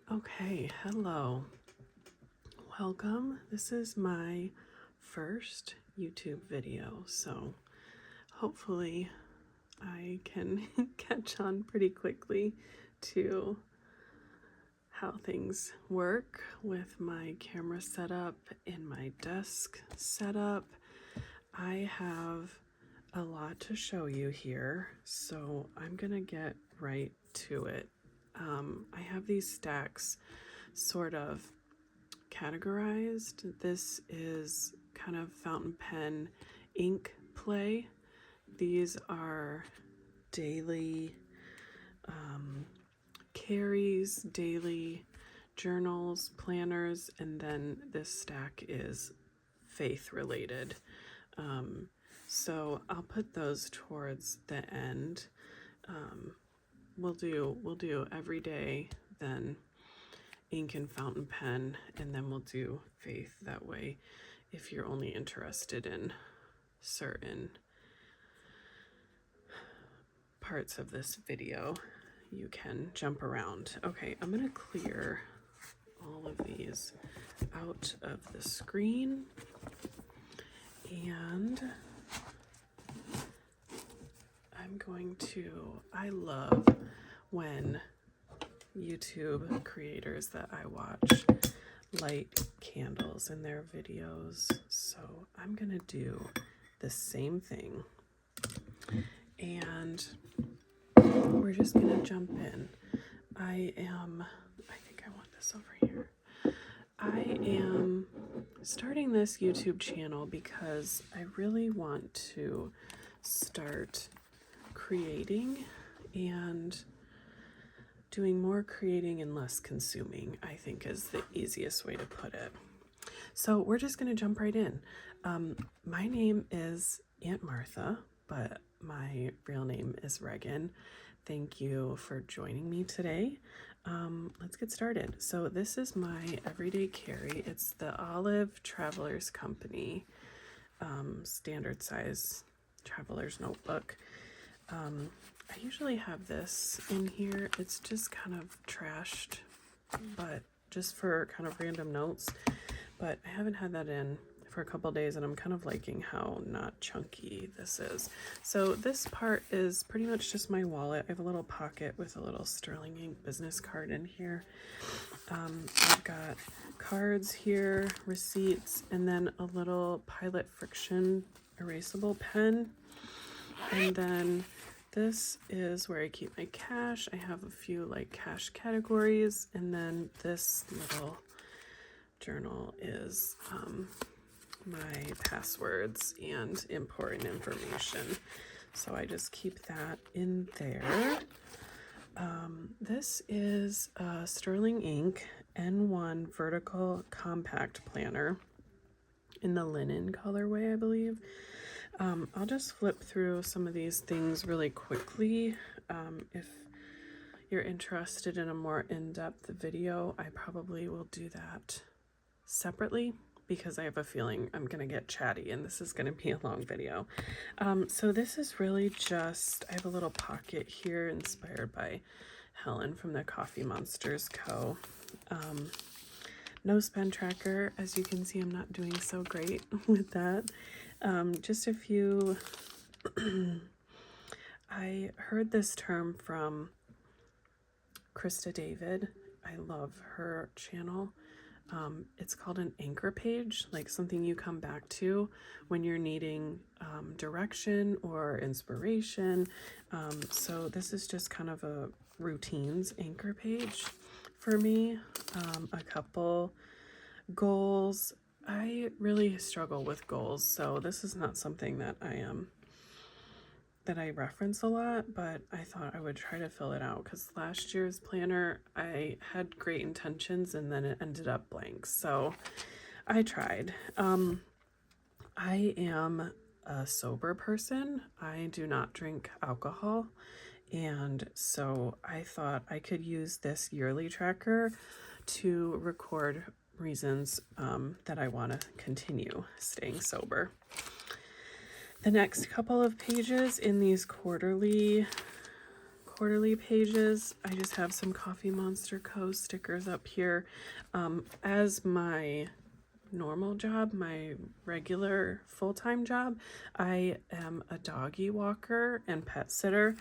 Okay, hello. Welcome. This is my first YouTube video, so hopefully I can catch on pretty quickly to how things work with my camera setup and my desk setup. I have a lot to show you here, so I'm gonna get right to it. I have these stacks sort of categorized. This is kind of fountain pen ink play. These are daily carries, daily journals, planners, and then this stack is faith related. So I'll put those towards the end. We'll do every day, then ink and fountain pen, and then we'll do faith. That way, if you're only interested in certain parts of this video, you can jump around. Okay, I'm gonna clear all of these out of the screen, and I'm going to, I love when YouTube creators that I watch light candles in their videos, so I'm gonna do the same thing, and we're just gonna jump in. I think I want this over here. I am starting this YouTube channel because I really want to start creating and doing more creating and less consuming, I think is the easiest way to put it. So we're just going to jump right in. My name is Aunt Martha, but my real name is Regan. Thank you for joining me today. Let's get started. So this is my everyday carry. It's the Olive Traveler's Company standard size traveler's notebook. I usually have this in here. It's just kind of trashed, but just for kind of random notes. But I haven't had that in for a couple days, and I'm kind of liking how not chunky this is. So this part is pretty much just my wallet. I have a little pocket with a little sterling ink business card in here. I've got cards here, receipts, and then a little Pilot Friction erasable pen. And then this is where I keep my cash. I have a few like cash categories, and then this little journal is my passwords and important information. So I just keep that in there. This is a Sterling Ink N1 vertical compact planner in the linen colorway, I believe. I'll just flip through some of these things really quickly. If you're interested in a more in-depth video, I probably will do that separately because I have a feeling I'm going to get chatty and this is going to be a long video. So this is really just, I have a little pocket here inspired by Helen from the Coffee Monsters Co. No pen tracker. As you can see, I'm not doing so great with that. Just a few, I heard this term from Krista David. I love her channel. It's called an anchor page, like something you come back to when you're needing direction or inspiration. So this is just kind of a routines anchor page for me. A couple goals. I really struggle with goals, so this is not something that I reference a lot, but I thought I would try to fill it out because last year's planner, I had great intentions and then it ended up blank. So I tried. I am a sober person. I do not drink alcohol. And so I thought I could use this yearly tracker to record reasons that I want to continue staying sober. The next couple of pages in these quarterly quarterly pages, I just have some Coffee Monster Co. stickers up here. As my normal job, my regular full-time job, I am a doggy walker and pet sitter.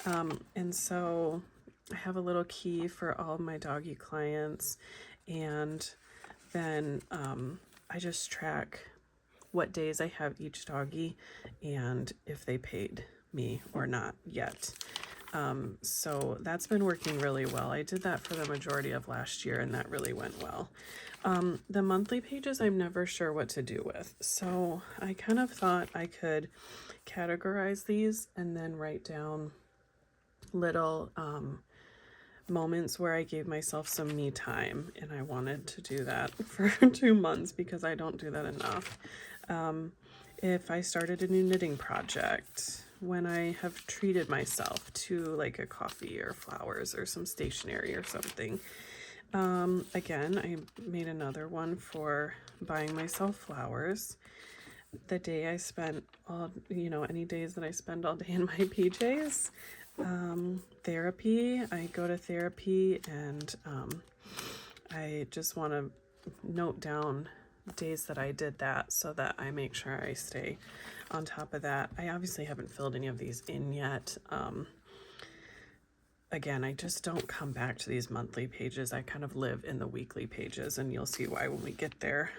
And so I have a little key for all of my doggy clients, and then I just track what days I have each doggy and if they paid me or not yet. So that's been working really well. I did that for the majority of last year, and that really went well. The monthly pages, I'm never sure what to do with. So I kind of thought I could categorize these and then write down little moments where I gave myself some me time, and I wanted to do that for 2 months because I don't do that enough. If I started a new knitting project, when I have treated myself to like a coffee or flowers or some stationery or something. Again, I made another one for buying myself flowers. The day I spent any days that I spend all day in my PJs. Therapy, I go to therapy, and I just want to note down days that I did that so that I make sure I stay on top of that. I obviously haven't filled any of these in yet. Again, I just don't come back to these monthly pages. I kind of live in the weekly pages, and you'll see why when we get there.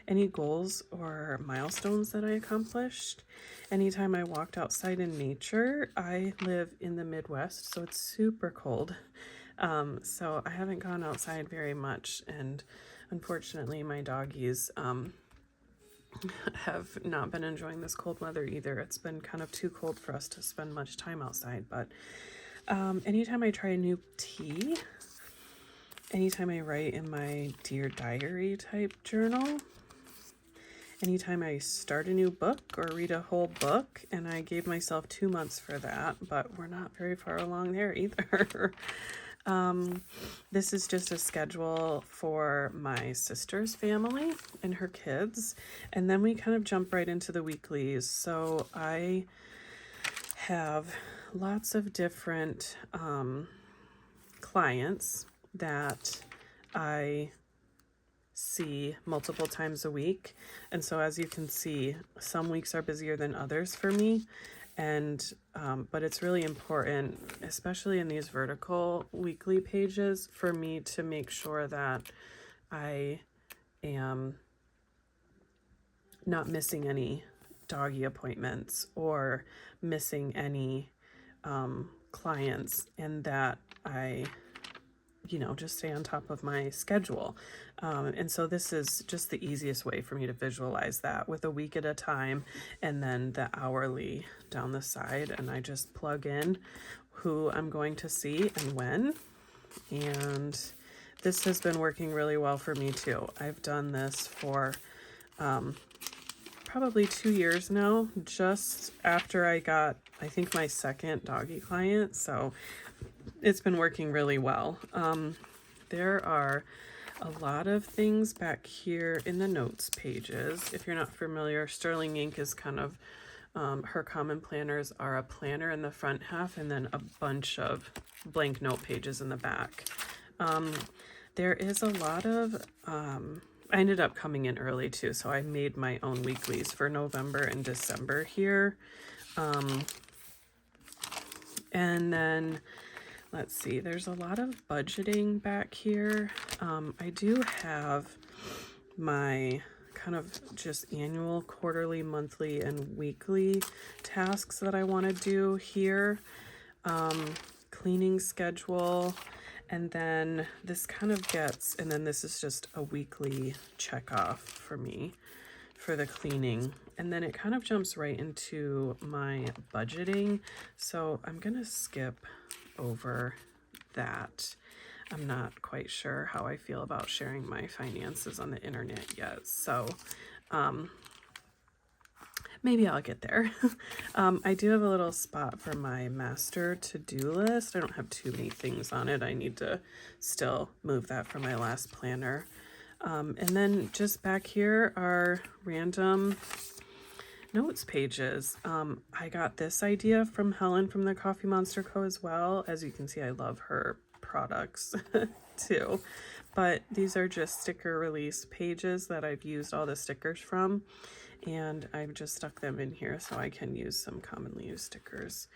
Any goals or milestones that I accomplished. Anytime I walked outside in nature, I live in the Midwest, so it's super cold. So I haven't gone outside very much, and unfortunately my doggies have not been enjoying this cold weather either. It's been kind of too cold for us to spend much time outside, but anytime I try a new tea, anytime I write in my Dear Diary type journal, anytime I start a new book or read a whole book, and I gave myself 2 months for that, but we're not very far along there either. This is just a schedule for my sister's family and her kids, and then we kind of jump right into the weeklies. So I have lots of different clients that I see multiple times a week, and so as you can see, some weeks are busier than others for me, and but it's really important, especially in these vertical weekly pages, for me to make sure that I am not missing any doggy appointments or missing any clients, and that I just stay on top of my schedule. And so this is just the easiest way for me to visualize that, with a week at a time and then the hourly down the side. And I just plug in who I'm going to see and when. And this has been working really well for me too. I've done this for probably 2 years now, just after I got, I think, my second doggy client. So it's been working really well. There are a lot of things back here in the notes pages. If you're not familiar, Sterling Ink is kind of, her common planners are a planner in the front half and then a bunch of blank note pages in the back. There is a lot of, I ended up coming in early too, so I made my own weeklies for November and December here. And then let's see, there's a lot of budgeting back here. I do have my kind of just annual, quarterly, monthly, and weekly tasks that I want to do here. Cleaning schedule, and then this kind of gets, and then this is just a weekly check off for me for the cleaning. And then it kind of jumps right into my budgeting. So I'm gonna skip over that. I'm not quite sure how I feel about sharing my finances on the internet yet. So maybe I'll get there. I do have a little spot for my master to-do list. I don't have too many things on it. I need to still move that from my last planner. And then just back here are random notes pages. I got this idea from Helen from the Coffee Monster Co. as well. As you can see, I love her products too. But these are just sticker release pages that I've used all the stickers from. And I've just stuck them in here so I can use some commonly used stickers.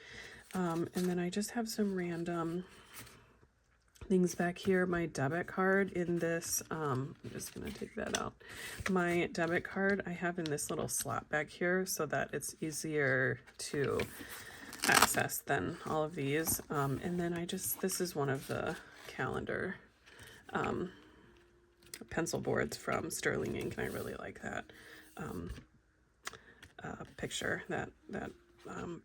And then I just have some random things back here. My debit card in this, I'm just gonna take that out. My debit card I have in this little slot back here so that it's easier to access than all of these. And then this is one of the calendar pencil boards from Sterling Ink, and I really like that picture, that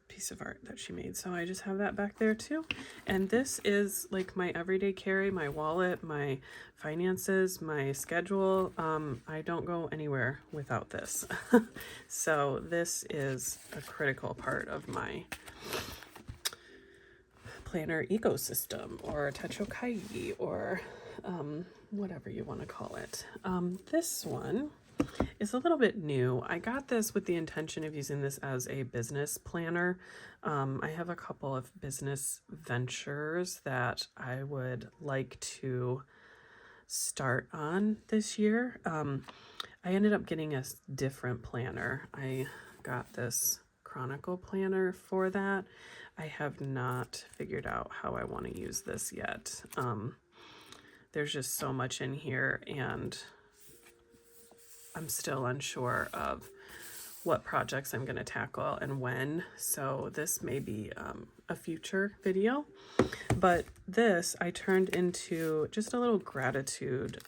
piece of art that she made. So I just have that back there too. And this is like my everyday carry, my wallet, my finances, my schedule. I don't go anywhere without this. So this is a critical part of my planner ecosystem, or Techo Kaigi, or whatever you want to call it. This one is a little bit new. I got this with the intention of using this as a business planner. I have a couple of business ventures that I would like to start on this year. I ended up getting a different planner. I got this Chronicle planner for that. I have not figured out how I want to use this yet. There's just so much in here, and I'm still unsure of what projects I'm going to tackle and when. So this may be a future video. But this I turned into just a little gratitude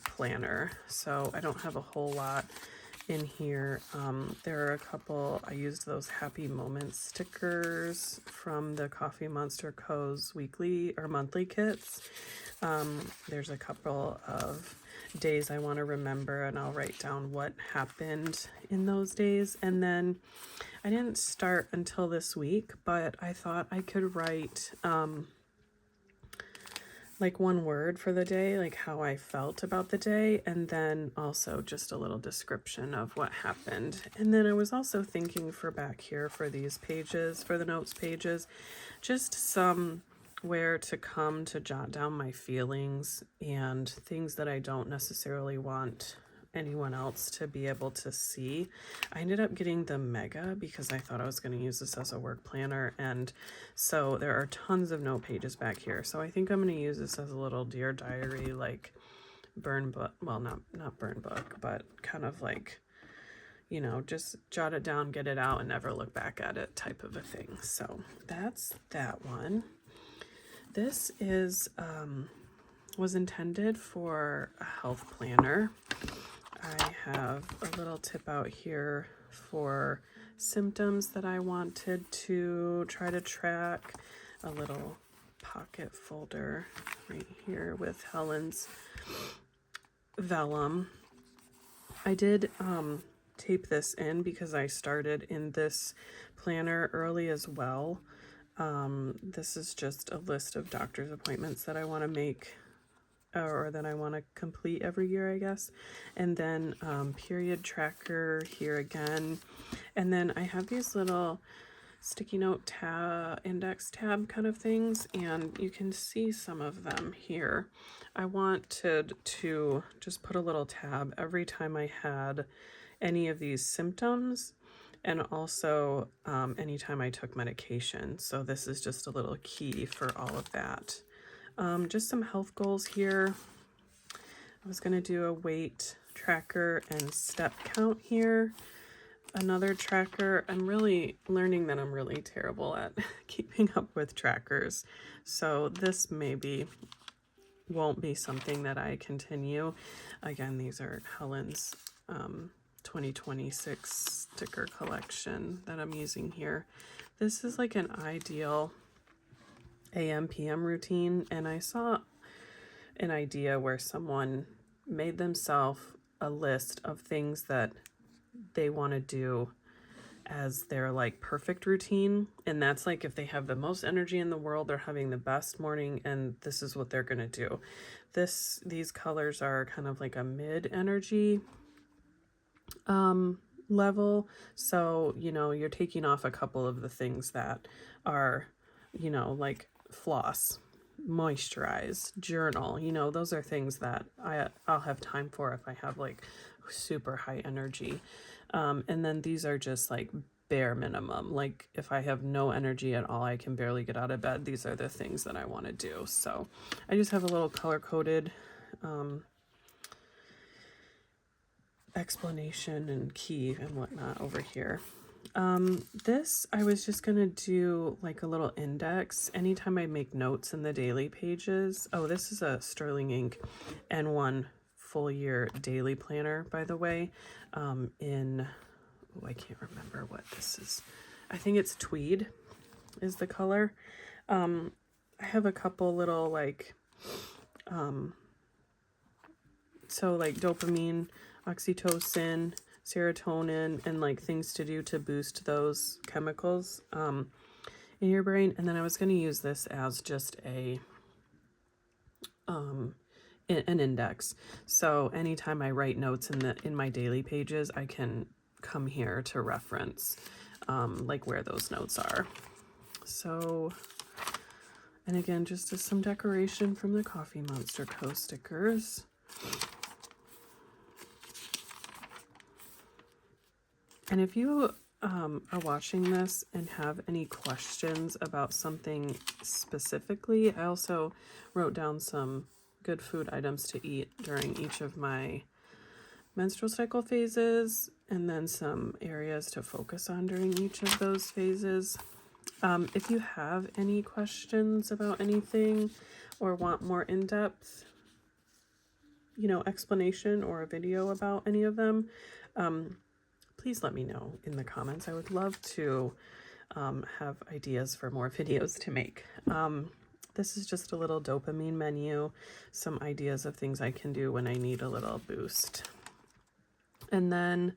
planner. So I don't have a whole lot in here. There are a couple, I used those happy moments stickers from the Coffee Monster Co.'s weekly or monthly kits. There's a couple of days I want to remember, and I'll write down what happened in those days. And then I didn't start until this week, but I thought I could write like one word for the day, like how I felt about the day, and then also just a little description of what happened. And then I was also thinking for back here for these pages, for the notes pages, just somewhere to come to jot down my feelings and things that I don't necessarily want anyone else to be able to see. I ended up getting the Mega because I thought I was going to use this as a work planner, and so there are tons of note pages back here. So I think I'm going to use this as a little Dear Diary, like burn book, well, not burn book, but kind of like, you know, just jot it down, get it out, and never look back at it type of a thing. So that's that one. This is was intended for a health planner. I have a little tip out here for symptoms that I wanted to try to track, a little pocket folder right here with Helen's vellum. I did tape this in because I started in this planner early as well. This is just a list of doctor's appointments that I want to make, or that I want to complete every year, I guess. And then period tracker here again. And then I have these little sticky note index tab kind of things, and you can see some of them here. I wanted to just put a little tab every time I had any of these symptoms, and also anytime I took medication. So this is just a little key for all of that. Just some health goals here. I was going to do a weight tracker and step count here. Another tracker. I'm really learning that I'm really terrible at keeping up with trackers. So this maybe won't be something that I continue. Again, these are Helen's 2026 sticker collection that I'm using here. This is like an ideal AM PM routine, and I saw an idea where someone made themselves a list of things that they want to do as their like perfect routine, and that's like if they have the most energy in the world, they're having the best morning, and this is what they're going to do. These colors are kind of like a mid energy level. So, you know, you're taking off a couple of the things that are, you know, like floss, moisturize, journal, you know, those are things that I'll have time for if I have like super high energy. And then these are just like bare minimum. Like if I have no energy at all, I can barely get out of bed, these are the things that I want to do. So I just have a little color coded explanation and key and whatnot over here. This I was just gonna do like a little index anytime I make notes in the daily pages. Oh, this is a Sterling Ink N1 full year daily planner, by the way. Oh, I can't remember what this is. I think it's tweed is the color. I have a couple little like so like dopamine, oxytocin, serotonin, and like things to do to boost those chemicals in your brain. And then I was going to use this as just an index. So anytime I write notes in my daily pages, I can come here to reference like where those notes are. So, and again, just as some decoration from the Coffee Monster Co. stickers. And if you are watching this and have any questions about something specifically, I also wrote down some good food items to eat during each of my menstrual cycle phases, and then some areas to focus on during each of those phases. If you have any questions about anything or want more in-depth, you know, explanation or a video about any of them, please let me know in the comments. I would love to have ideas for more videos to make. This is just a little dopamine menu, some ideas of things I can do when I need a little boost. And then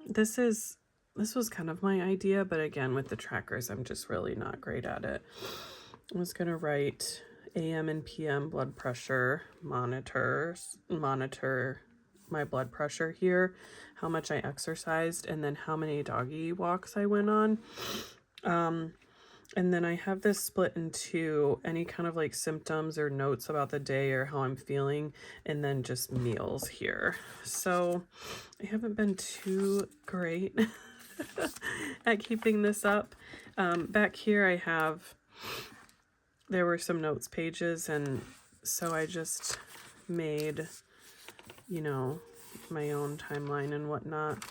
this was kind of my idea, but again, with the trackers, I'm just really not great at it. I was going to write AM and PM blood pressure, monitor my blood pressure here, how much I exercised, and then how many doggy walks I went on. And then I have this split into any kind of like symptoms or notes about the day or how I'm feeling, and then just meals here. So I haven't been too great at keeping this up. Back here there were some notes pages, and so I just made, you know, my own timeline and whatnot.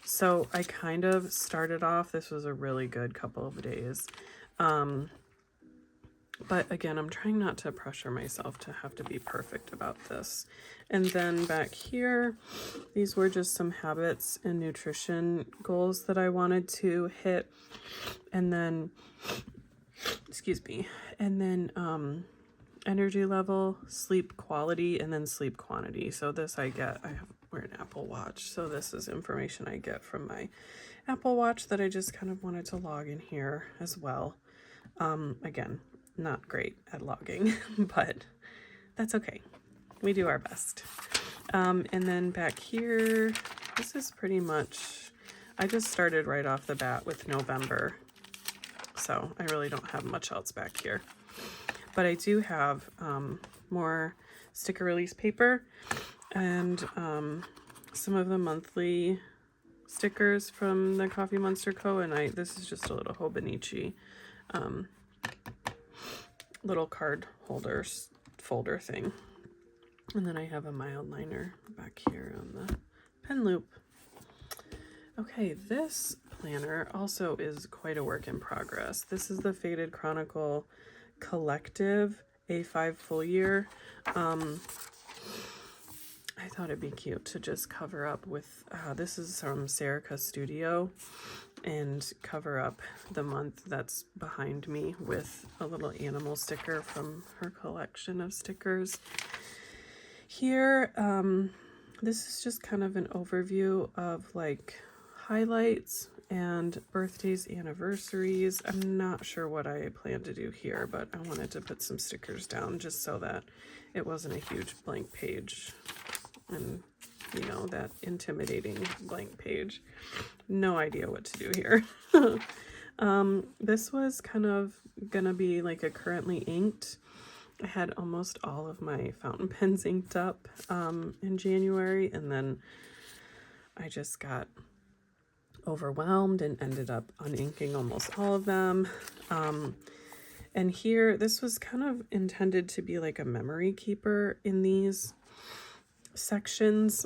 So I kind of started off, this was a really good couple of days. But again, I'm trying not to pressure myself to have to be perfect about this. And then back here, these were just some habits and nutrition goals that I wanted to hit. And then, excuse me, and then energy level, sleep quality, and then sleep quantity. So this I wear an Apple Watch, so this is information I get from my Apple Watch that I just kind of wanted to log in here as well. Again, not great at logging, but that's okay. We do our best. And then back here, this is pretty much, I just started right off the bat with November, so I really don't have much else back here. But I do have more sticker release paper and some of the monthly stickers from the Coffee Monster Co. And this is just a little Hobonichi little card holders folder thing. And then I have a mild liner back here on the pen loop. Okay, this planner also is quite a work in progress. This is the Faded Chronicle Collective A5 full year. I thought it'd be cute to just cover up with, this is from Serica Studio, and cover up the month that's behind me with a little animal sticker from her collection of stickers. Here, this is just kind of an overview of like highlights and birthdays, anniversaries. I'm not sure what I plan to do here, but I wanted to put some stickers down just so that it wasn't a huge blank page. and, you know, that intimidating blank page. No idea what to do here. This was kind of gonna be like a currently inked. I had almost all of my fountain pens inked up in January, and then I just got overwhelmed and ended up uninking almost all of them. And here, this was kind of intended to be like a memory keeper in these sections.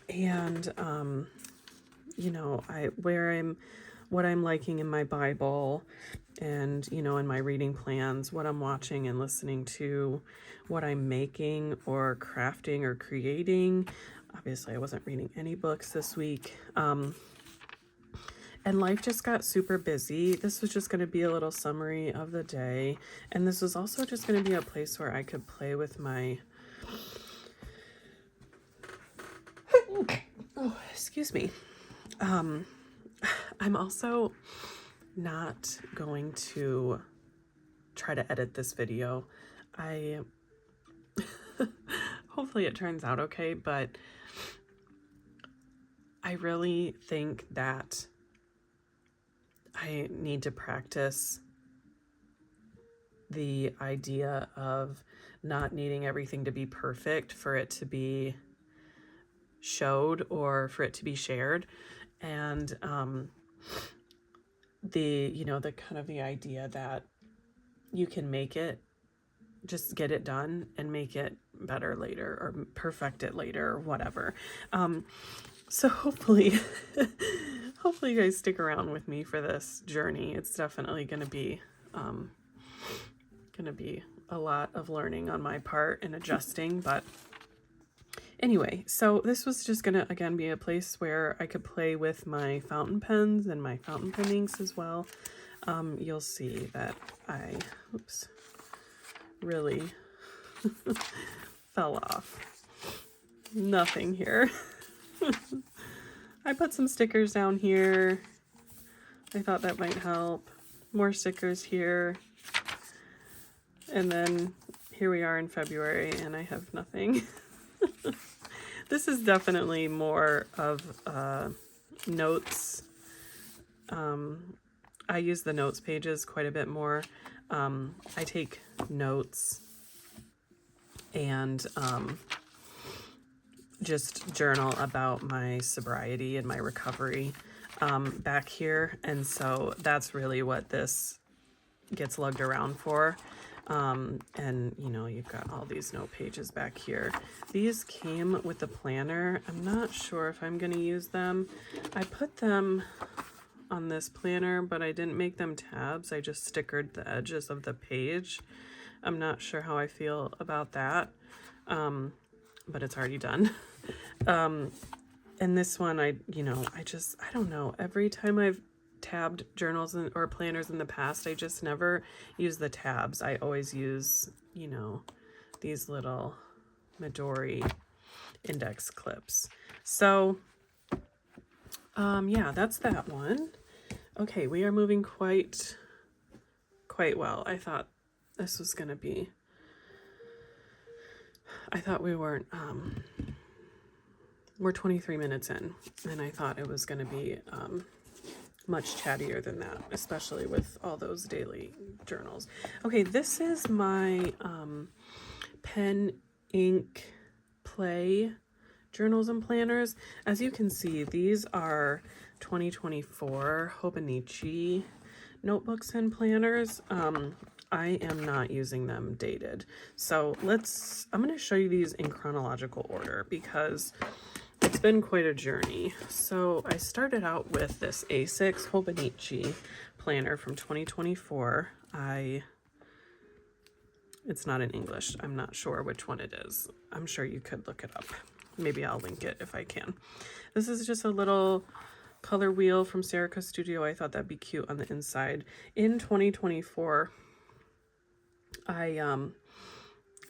And, you know, what I'm liking in my Bible and, you know, in my reading plans, what I'm watching and listening to, what I'm making or crafting or creating. Obviously, I wasn't reading any books this week. And life just got super busy. This was just going to be a little summary of the day. And this was also just going to be a place where I could play with my... Oh, excuse me. I'm also not going to try to edit this video. Hopefully it turns out okay, but I really think that I need to practice the idea of not needing everything to be perfect for it to be showed or for it to be shared. And the kind of the idea that you can make it, just get it done and make it better later or perfect it later or whatever. So hopefully hopefully you guys stick around with me for this journey. It's definitely going to be a lot of learning on my part and adjusting, but anyway, so this was just going to again be a place where I could play with my fountain pens and my fountain pen inks as well. You'll see that I really fell off. Nothing here. I put some stickers down here. I thought that might help. More stickers here. And then here we are in February and I have nothing. This is definitely more of notes. I use the notes pages quite a bit more. I take notes and just journal about my sobriety and my recovery back here. And so that's really what this gets lugged around for. And you know, you've got all these note pages back here. These came with the planner. I'm not sure if I'm going to use them. I put them on this planner, but I didn't make them tabs. I just stickered the edges of the page. I'm not sure how I feel about that. But it's already done. And this one, I don't know. Every time I've tabbed journals or planners in the past, I just never use the tabs. I always use, you know, these little Midori index clips. So, yeah, that's that one. Okay, we are moving quite well. I thought this was going to be... I thought we weren't, we're 23 minutes in, and I thought it was going to be much chattier than that, especially with all those daily journals. Okay, this is my pen ink play journals and planners. As you can see, these are 2024 Hobonichi notebooks and planners. I am not using them dated. So I'm going to show you these in chronological order because it's been quite a journey. So I started out with this A6 Hobonichi planner from 2024. It's not in English. I'm not sure which one it is. I'm sure you could look it up. Maybe I'll link it if I can. This is just a little color wheel from Serica Studio. I thought that'd be cute on the inside. In 2024, I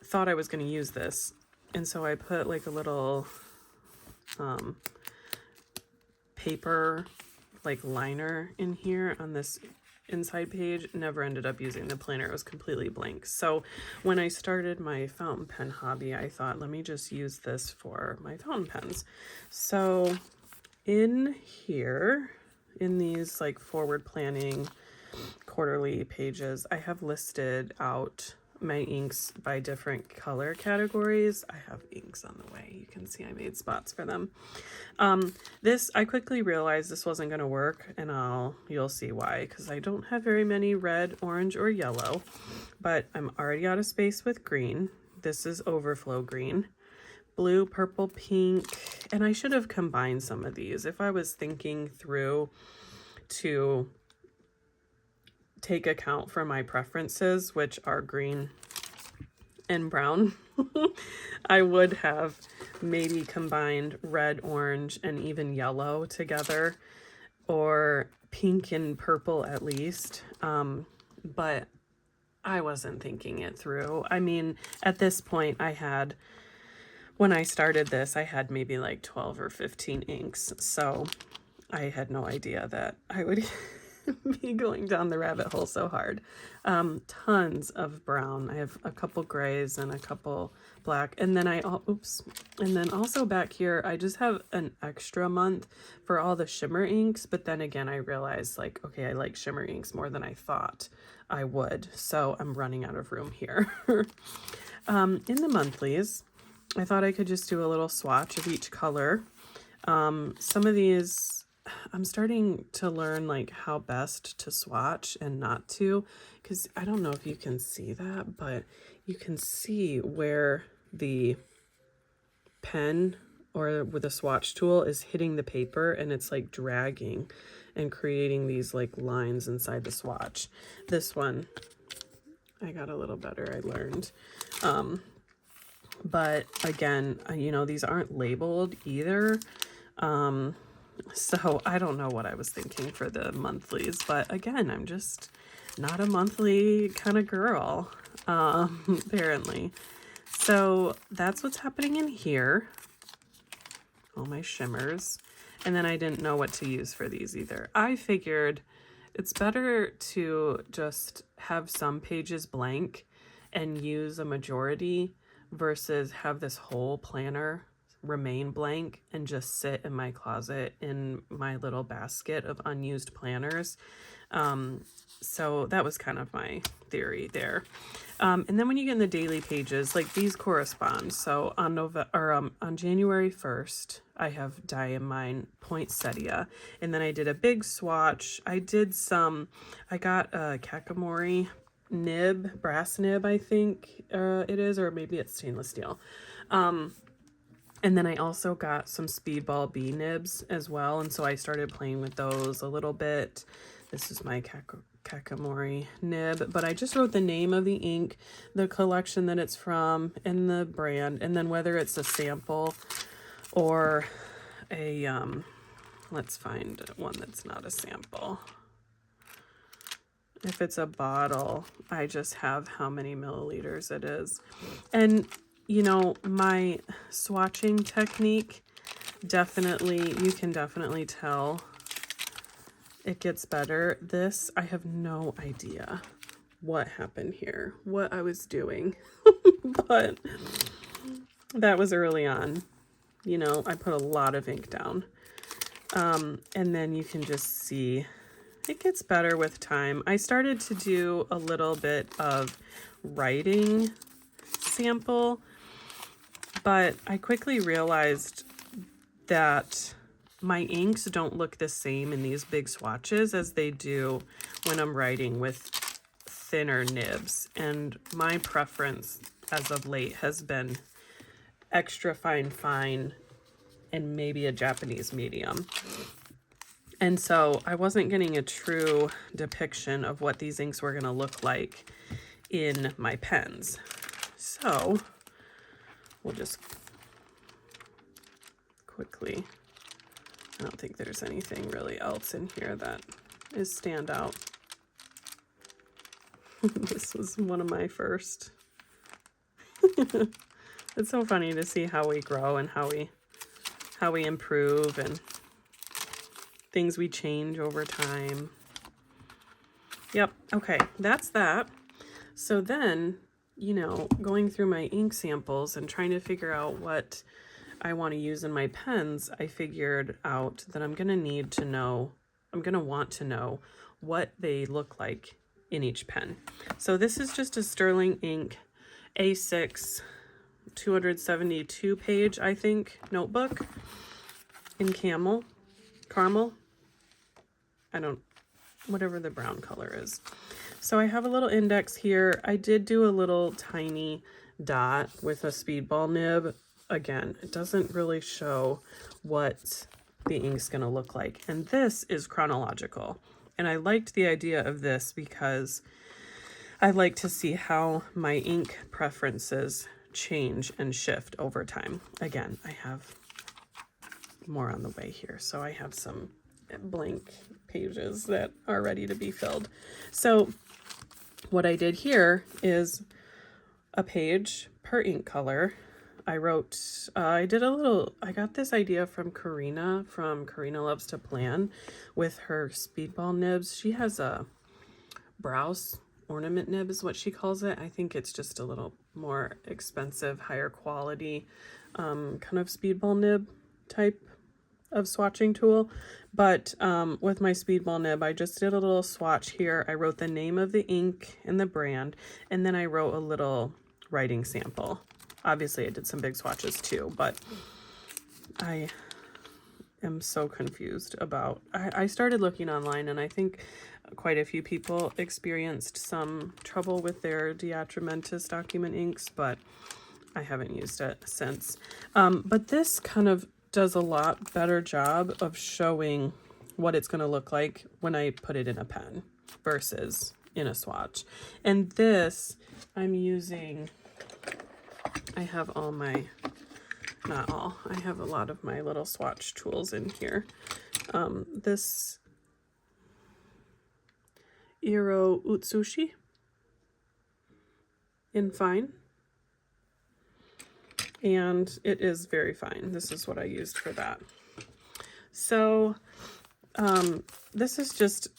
thought I was going to use this, and so I put like a little paper like liner in here on this inside page, never ended up using the planner. It was completely blank. So when I started my fountain pen hobby, I thought, let me just use this for my fountain pens. So in here, in these like forward planning quarterly pages, I have listed out my inks by different color categories. I have inks on the way. You can see I made spots for them. I quickly realized this wasn't going to work, and you'll see why, because I don't have very many red, orange, or yellow, but I'm already out of space with green. This is overflow green, blue, purple, pink, and I should have combined some of these if I was thinking through to take account for my preferences, which are green and brown. I would have maybe combined red, orange, and even yellow together, or pink and purple at least. But I wasn't thinking it through. I mean, at this point when I started this, I had maybe like 12 or 15 inks. So I had no idea that I would be going down the rabbit hole so hard. Tons of brown. I have a couple grays and a couple black, and then and then also back here I just have an extra month for all the shimmer inks. But then again, I realized, like, okay, I like shimmer inks more than I thought I would, so I'm running out of room here. In the monthlies, I thought I could just do a little swatch of each color. Some of these I'm starting to learn like how best to swatch and not to, because I don't know if you can see that, but you can see where the pen or with a swatch tool is hitting the paper, and it's like dragging and creating these like lines inside the swatch. This one I got a little better, I learned. But again, you know, these aren't labeled either. So I don't know what I was thinking for the monthlies, but again, I'm just not a monthly kind of girl, apparently. So that's what's happening in here. All my shimmers. And then I didn't know what to use for these either. I figured it's better to just have some pages blank and use a majority versus have this whole planner remain blank and just sit in my closet in my little basket of unused planners. So that was kind of my theory there. And then when you get in the daily pages, like these correspond. So on January 1st, I have Diamine Poinsettia, and then I did a big swatch. I got a Kakamori nib, brass nib, I think it is, or maybe it's stainless steel. And then I also got some Speedball B nibs as well, and so I started playing with those a little bit. This is my Kakamori nib, but I just wrote the name of the ink, the collection that it's from, and the brand, and then whether it's a sample or a, let's find one that's not a sample. If it's a bottle, I just have how many milliliters it is. And you know, my swatching technique, you can definitely tell it gets better. This, I have no idea what happened here, what I was doing, but that was early on. You know, I put a lot of ink down. And then you can just see it gets better with time. I started to do a little bit of writing sample, but I quickly realized that my inks don't look the same in these big swatches as they do when I'm writing with thinner nibs. And my preference as of late has been extra fine, and maybe a Japanese medium. And so I wasn't getting a true depiction of what these inks were going to look like in my pens. So we'll just quickly, I don't think there's anything really else in here that is standout. This was one of my first. It's so funny to see how we grow and how we improve and things we change over time. Yep. Okay, that's that. So then, you know, going through my ink samples and trying to figure out what I want to use in my pens, I figured out that I'm going to want to know what they look like in each pen. So this is just a Sterling Ink A6 272 page, I think, notebook in caramel. Whatever the brown color is. So I have a little index here. I did do a little tiny dot with a speedball nib. Again, it doesn't really show what the ink's going to look like. And this is chronological. And I liked the idea of this because I like to see how my ink preferences change and shift over time. Again, I have more on the way here. So I have some blank pages that are ready to be filled. So what I did here is a page per ink color. I got this idea from Karina Loves to Plan with her speedball nibs. She has a Browse ornament nib is what she calls it. I think it's just a little more expensive, higher quality kind of speedball nib type of swatching tool. But with my speedball nib, I just did a little swatch here. I wrote the name of the ink and the brand, and then I wrote a little writing sample. Obviously I did some big swatches too, but I am so confused about, I started looking online, and I think quite a few people experienced some trouble with their Diatramentis document inks, but I haven't used it since. But this kind of does a lot better job of showing what it's going to look like when I put it in a pen versus in a swatch. And this I'm using, I have all my, not all, I have a lot of my little swatch tools in here. This Iro Utsushi in fine. And it is very fine. This is what I used for that. So this is just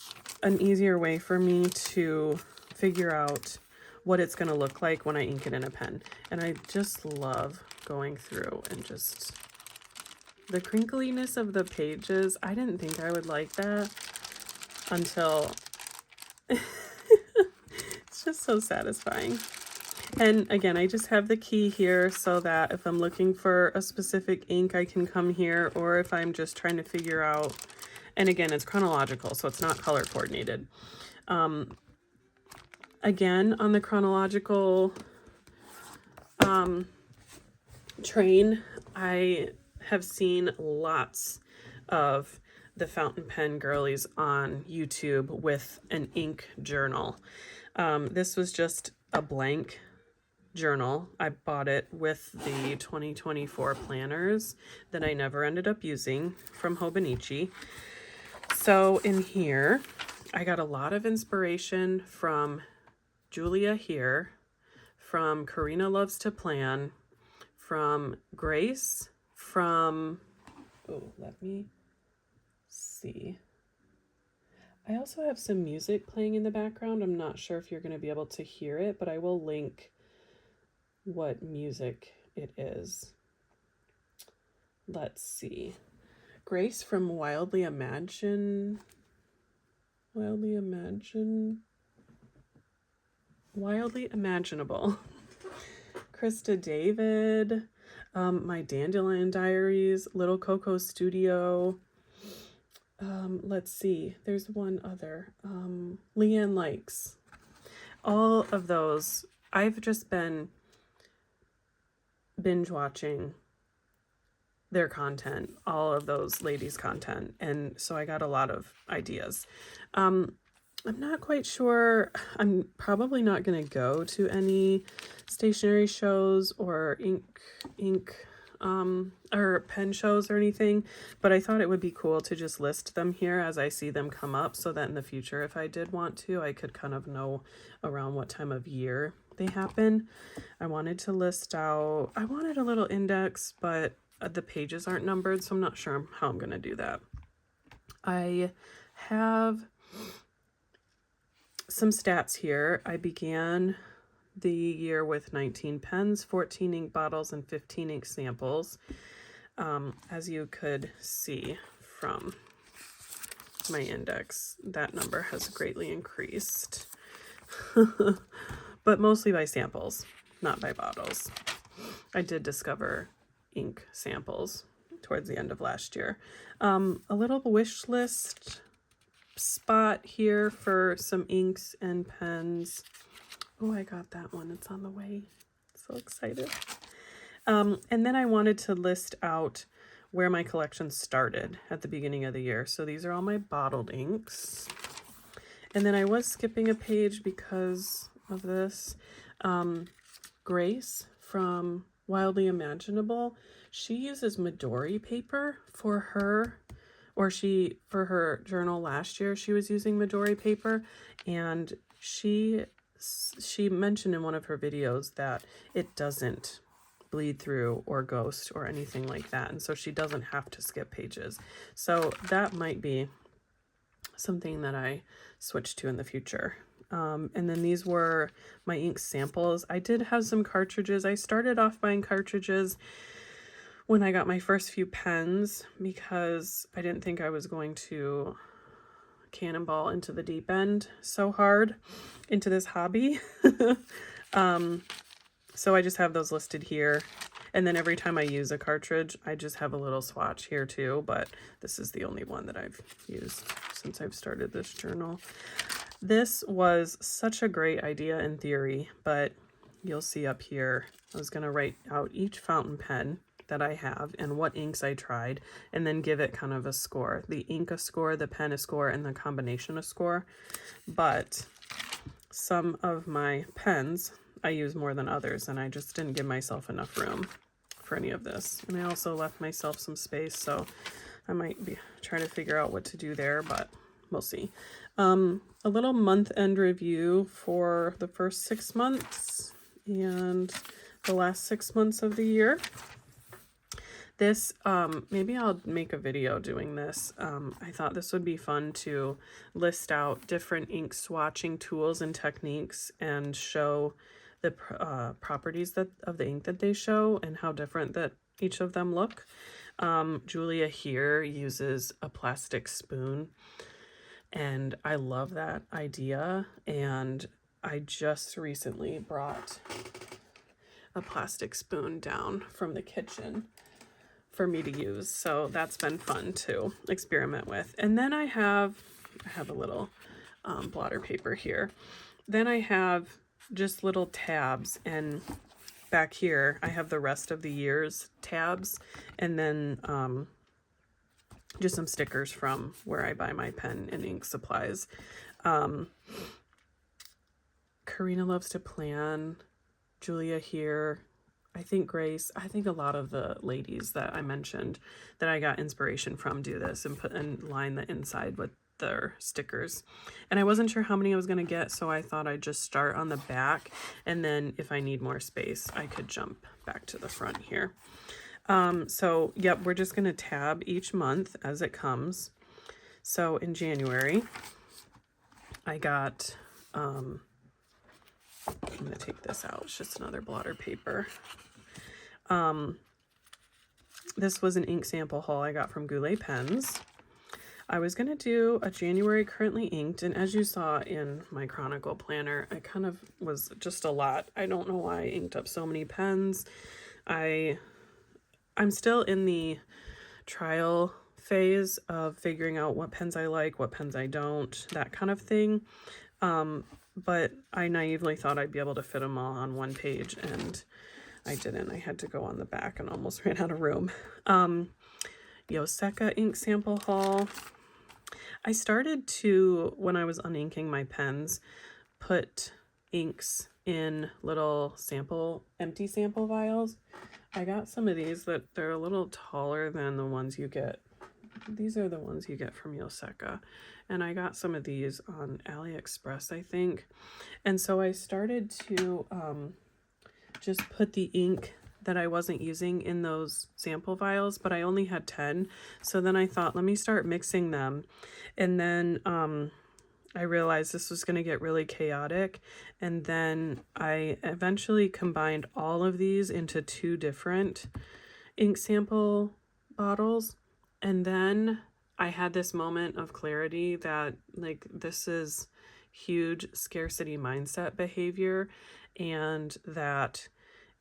an easier way for me to figure out what it's going to look like when I ink it in a pen. And I just love going through and just the crinkliness of the pages. I didn't think I would like that until it's just so satisfying. And again, I just have the key here so that if I'm looking for a specific ink, I can come here, or if I'm just trying to figure out, and again, it's chronological, so it's not color coordinated. Again, on the chronological train, I have seen lots of the fountain pen girlies on YouTube with an ink journal. This was just a blank journal. I bought it with the 2024 planners that I never ended up using from Hobonichi. So in here, I got a lot of inspiration from Julia here, from Karina Loves to Plan, from Grace, from, oh, let me see. I also have some music playing in the background. I'm not sure if you're going to be able to hear it, but I will link what music it is. Let's see. Grace from Wildly Imaginable. Krista David, My Dandelion Diaries, Little Coco Studio. Let's see, there's one other, Leanne Likes. All of those, I've just been binge watching their content, all of those ladies' content, and so I got a lot of ideas. I'm not quite sure. I'm probably not going to go to any stationery shows or ink or pen shows or anything, but I thought it would be cool to just list them here as I see them come up, so that in the future, if I did want to, I could kind of know around what time of year they happen. I wanted to list out, I wanted a little index, but the pages aren't numbered, so I'm not sure how I'm going to do that. I have some stats here. I began the year with 19 pens, 14 ink bottles, and 15 ink samples. As you could see from my index, that number has greatly increased, but mostly by samples, not by bottles. I did discover ink samples towards the end of last year. A little wish list spot here for some inks and pens. Oh, I got that one. It's on the way. So excited. And then I wanted to list out where my collection started at the beginning of the year. So these are all my bottled inks. And then I was skipping a page because of this. Grace from Wildly Imaginable, she uses Midori paper for her, for her journal last year, she was using Midori paper, and she mentioned in one of her videos that it doesn't bleed through or ghost or anything like that, and so she doesn't have to skip pages. So that might be something that I switch to in the future. And then these were my ink samples. I did have some cartridges. I started off buying cartridges when I got my first few pens because I didn't think I was going to cannonball into the deep end so hard into this hobby. So I just have those listed here. And then every time I use a cartridge, I just have a little swatch here too, but this is the only one that I've used since I've started this journal. This was such a great idea in theory, but you'll see up here, I was going to write out each fountain pen that I have and what inks I tried, and then give it kind of a score. The ink a score, the pen a score, and the combination a score. But some of my pens I use more than others, and I just didn't give myself enough room for any of this. And I also left myself some space, so I might be trying to figure out what to do there, but we'll see. A little month-end review for the first 6 months and the last 6 months of the year. This, maybe I'll make a video doing this. I thought this would be fun to list out different ink swatching tools and techniques and show the properties of the ink that they show and how different that each of them look. Julia here uses a plastic spoon, and I love that idea, and I just recently brought a plastic spoon down from the kitchen for me to use, so that's been fun to experiment with. And then I have a little blotter paper here. Then I have just little tabs, and back here I have the rest of the year's tabs, and then just some stickers from where I buy my pen and ink supplies. Karina loves to plan. Julia here. I think Grace. I think a lot of the ladies that I mentioned that I got inspiration from do this and line the inside with their stickers. And I wasn't sure how many I was going to get, so I thought I'd just start on the back, and then if I need more space, I could jump back to the front here. So yep, we're just going to tab each month as it comes. So in January, I got, I'm going to take this out. It's just another blotter paper. This was an ink sample haul I got from Goulet Pens. I was going to do a January currently inked, and as you saw in my Chronicle planner, I kind of was just a lot. I don't know why I inked up so many pens. I'm still in the trial phase of figuring out what pens I like, what pens I don't, that kind of thing. But I naively thought I'd be able to fit them all on one page, and I didn't. I had to go on the back and almost ran out of room. Yoseka ink sample haul. I started to, when I was uninking my pens, put inks in little empty sample vials. I got some of these that they're a little taller than the ones you get. These are the ones you get from Yoseka. And I got some of these on AliExpress, I think. And so I started to just put the ink that I wasn't using in those sample vials, but I only had 10. So then I thought, let me start mixing them. And then I realized this was going to get really chaotic, and then I eventually combined all of these into 2 different ink sample bottles, and then I had this moment of clarity that, like, this is huge scarcity mindset behavior, and that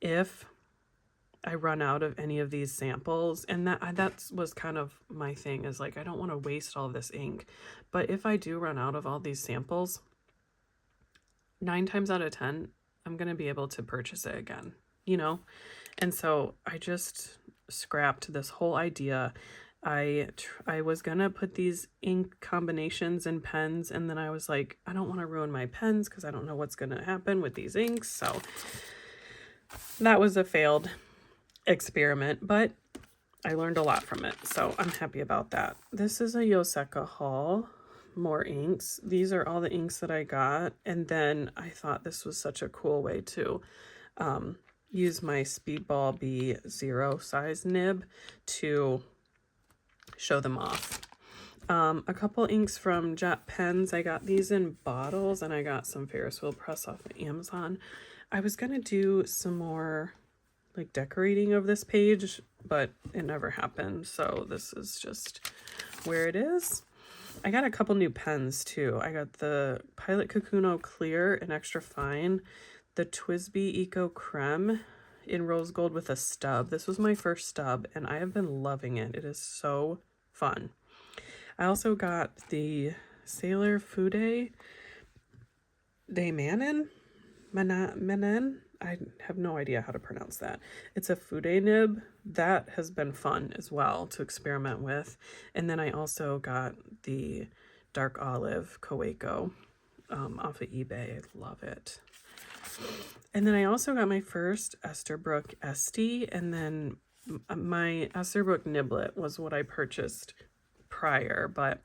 if I run out of any of these samples, and that was kind of my thing, is like, I don't want to waste all this ink, but if I do run out of all these samples, 9 times out of 10 I'm going to be able to purchase it again, you know. And so I just scrapped this whole idea. I was gonna put these ink combinations in pens, and then I was like, I don't want to ruin my pens because I don't know what's gonna happen with these inks. So that was a failed experiment, but I learned a lot from it, so I'm happy about that. This is a Yoseka haul, more inks. These are all the inks that I got, and then I thought this was such a cool way to use my Speedball B0 size nib to show them off. A couple inks from Jet Pens. I got these in bottles, and I got some Ferris wheel press off of Amazon. I was gonna do some more like decorating of this page, but it never happened, so this is just where it is. I got a couple new pens too. I got the Pilot Kakuno Clear and Extra Fine, the TWSBI Eco Creme in rose gold with a stub. This was my first stub, and I have been loving it. It is so fun. I also got the Sailor Fude de Manen. I have no idea how to pronounce that. It's a Fude nib. That has been fun as well to experiment with. And then I also got the Dark Olive Koeko off of eBay. I love it. And then I also got my first Esterbrook Esty, and then my Esterbrook Niblet was what I purchased prior, but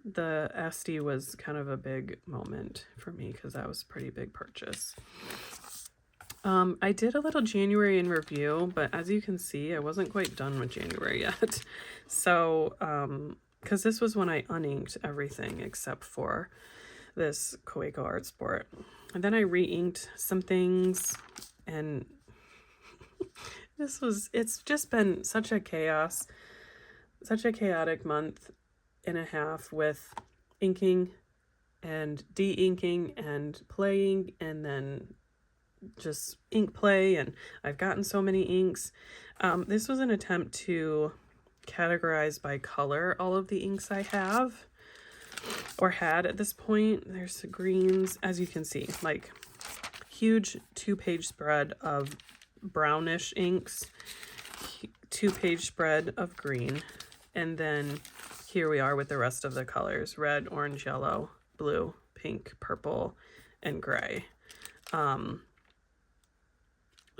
the Esty was kind of a big moment for me because that was a pretty big purchase. I did a little January in review, but as you can see, I wasn't quite done with January yet. So, because this was when I uninked everything except for this Koeko Art Sport. And then I re-inked some things, and it's just been such a chaos, such a chaotic month and a half with inking and de-inking and playing, and then just ink play, and I've gotten so many inks. This was an attempt to categorize by color all of the inks I have or had at this point. There's the greens, as you can see, like huge 2-page spread of brownish inks, 2-page spread of green, and then here we are with the rest of the colors: red, orange, yellow, blue, pink, purple, and gray.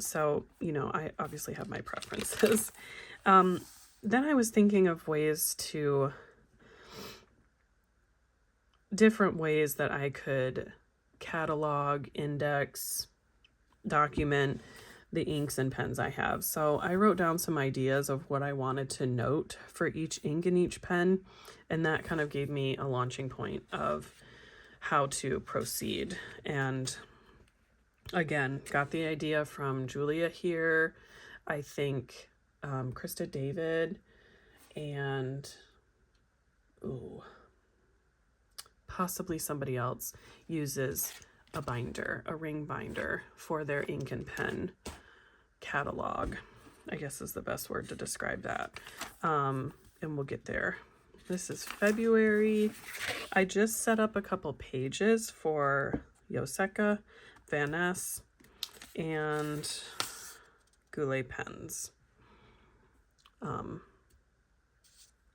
So, you know, I obviously have my preferences. Then I was thinking of different ways that I could catalog, index, document the inks and pens I have. So I wrote down some ideas of what I wanted to note for each ink and each pen, and that kind of gave me a launching point of how to proceed. And again, got the idea from Julia here, I think Krista David, and possibly somebody else uses a binder, a ring binder, for their ink and pen catalog, I guess is the best word to describe that. And we'll get there. This is February. I just set up a couple pages for Yoseka, Van Ness, and Goulet pens.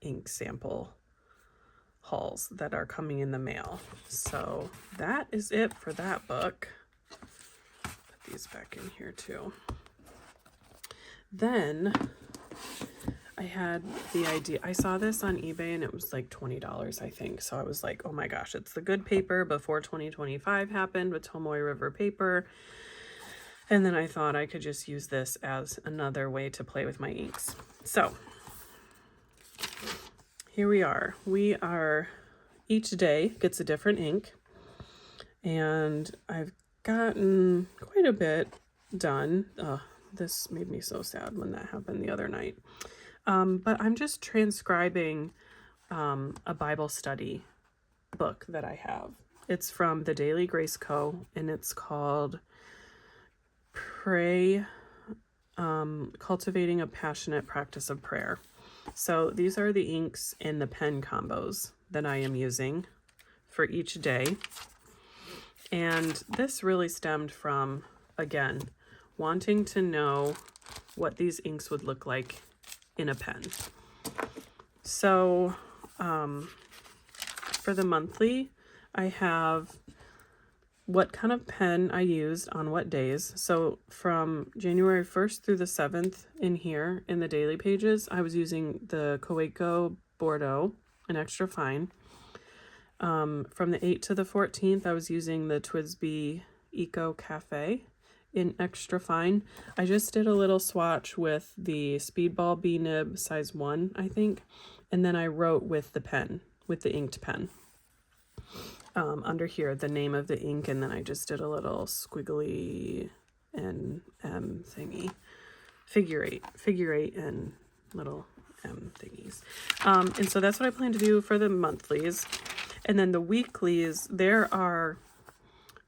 Ink sample hauls that are coming in the mail. So that is it for that book. Put these back in here too. Then I had the idea, I saw this on eBay and it was like $20, I think. So I was like, oh my gosh, it's the good paper before 2025 happened with Tomoe River paper. And then I thought I could just use this as another way to play with my inks. So here we are. We are each day gets a different ink, and I've gotten quite a bit done. This made me so sad when that happened the other night. But I'm just transcribing a Bible study book that I have. It's from the Daily Grace Co. and it's called Pray, Cultivating a Passionate Practice of Prayer. So these are the inks and the pen combos that I am using for each day. And this really stemmed from, again, wanting to know what these inks would look like in a pen. So for the monthly, I have what kind of pen I used on what days. So from January 1st through the 7th in here in the daily pages, I was using the Kaweco Bordeaux, an extra fine. From the 8th to the 14th, I was using the Twisby Eco Cafe in extra fine. I just did a little swatch with the Speedball B-nib size 1, I think. And then I wrote with the pen, with the inked pen. Under here, the name of the ink, and then I just did a little squiggly and M thingy. Figure eight and little M thingies. And so that's what I plan to do for the monthlies. And then the weeklies, there are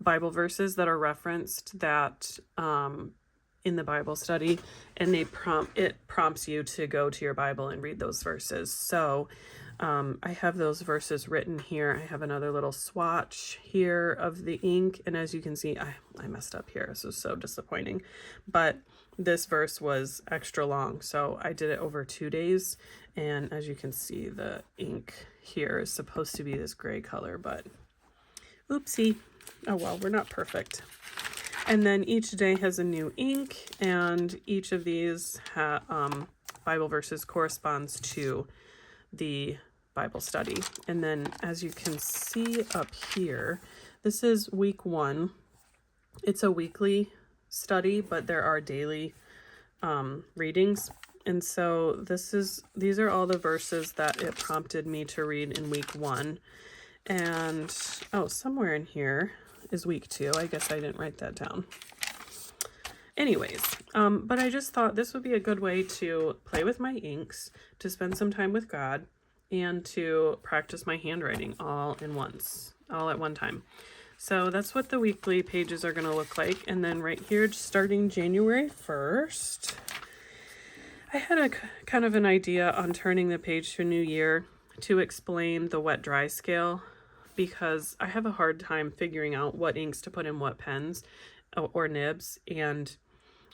Bible verses that are referenced that in the Bible study, and it prompts you to go to your Bible and read those verses. So I have those verses written here. I have another little swatch here of the ink, and as you can see, I messed up here. This was so disappointing, but this verse was extra long, so I did it over 2 days, and as you can see, the ink here is supposed to be this gray color, but oopsie. Oh well, we're not perfect. And then each day has a new ink, and each of these Bible verses corresponds to the Bible study. And then as you can see up here, this is week 1. It's a weekly study, but there are daily readings. And so these are all the verses that it prompted me to read in week 1. And somewhere in here is week 2. I guess I didn't write that down. Anyways, but I just thought this would be a good way to play with my inks, to spend some time with God, and to practice my handwriting all at one time. So that's what the weekly pages are going to look like. And then right here, starting January 1st, I had a kind of an idea on turning the page to a new year to explain the wet dry scale, because I have a hard time figuring out what inks to put in what pens or nibs. And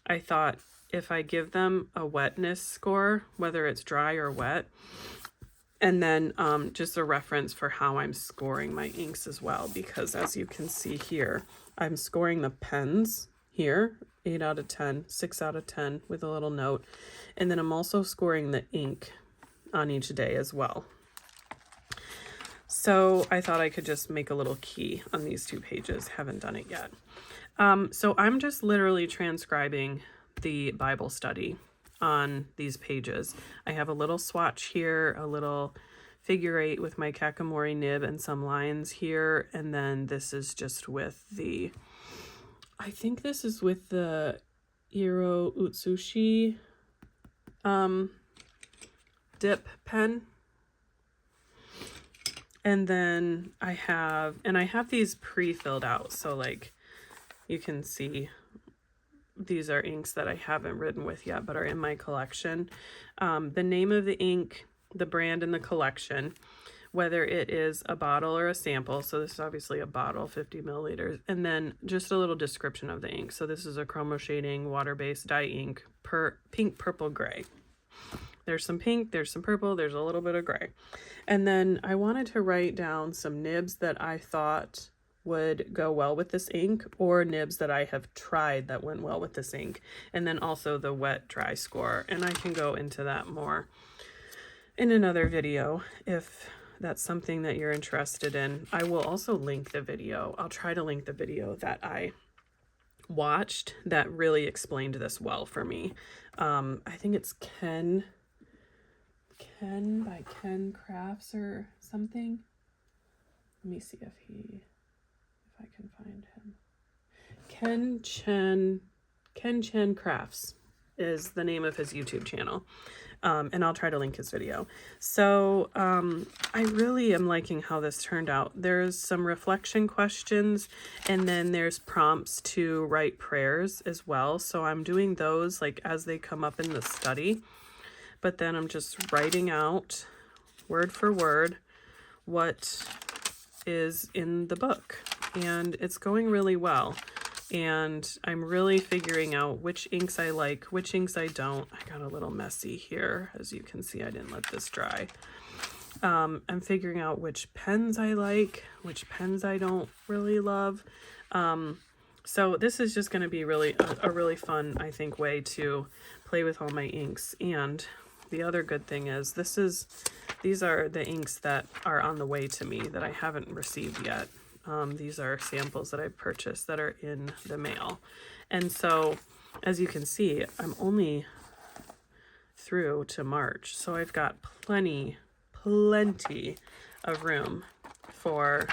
I thought if I give them a wetness score, whether it's dry or wet, and then just a reference for how I'm scoring my inks as well, because as you can see here, I'm scoring the pens here, 8 out of 10, 6 out of 10 with a little note. And then I'm also scoring the ink on each day as well. So I thought I could just make a little key on these 2 pages. Haven't done it yet. So I'm just literally transcribing the Bible study on these pages. I have a little swatch here, a little figure 8 with my Kakamori nib and some lines here. And then this is just with I think this is with the Iro Utsushi dip pen. And then I have these pre-filled out. So like you can see, these are inks that I haven't written with yet, but are in my collection. The name of the ink, the brand, and the collection, whether it is a bottle or a sample. So this is obviously a bottle, 50 milliliters. And then just a little description of the ink. So this is a chromo shading water-based dye ink, pink, purple, gray. There's some pink, there's some purple, there's a little bit of gray. And then I wanted to write down some nibs that I thought would go well with this ink, or nibs that I have tried that went well with this ink. And then also the wet dry score. And I can go into that more in another video if that's something that you're interested in. I will also link the video. I'll try to link the video that I watched that really explained this well for me. I think it's Ken by Ken Crafts or something. Let me see if I can find him. Ken Chen Crafts is the name of his YouTube channel. And I'll try to link his video. So I really am liking how this turned out. There's some reflection questions, and then there's prompts to write prayers as well. So I'm doing those like as they come up in the study, but then I'm just writing out word for word what is in the book, and it's going really well. And I'm really figuring out which inks I like, which inks I don't. I got a little messy here. As you can see, I didn't let this dry. I'm figuring out which pens I like, which pens I don't really love. So this is just going to be really a really fun, I think, way to play with all my inks. And the other good thing is these are the inks that are on the way to me that I haven't received yet. These are samples that I've purchased that are in the mail. And so, as you can see, I'm only through to March. So I've got plenty of room for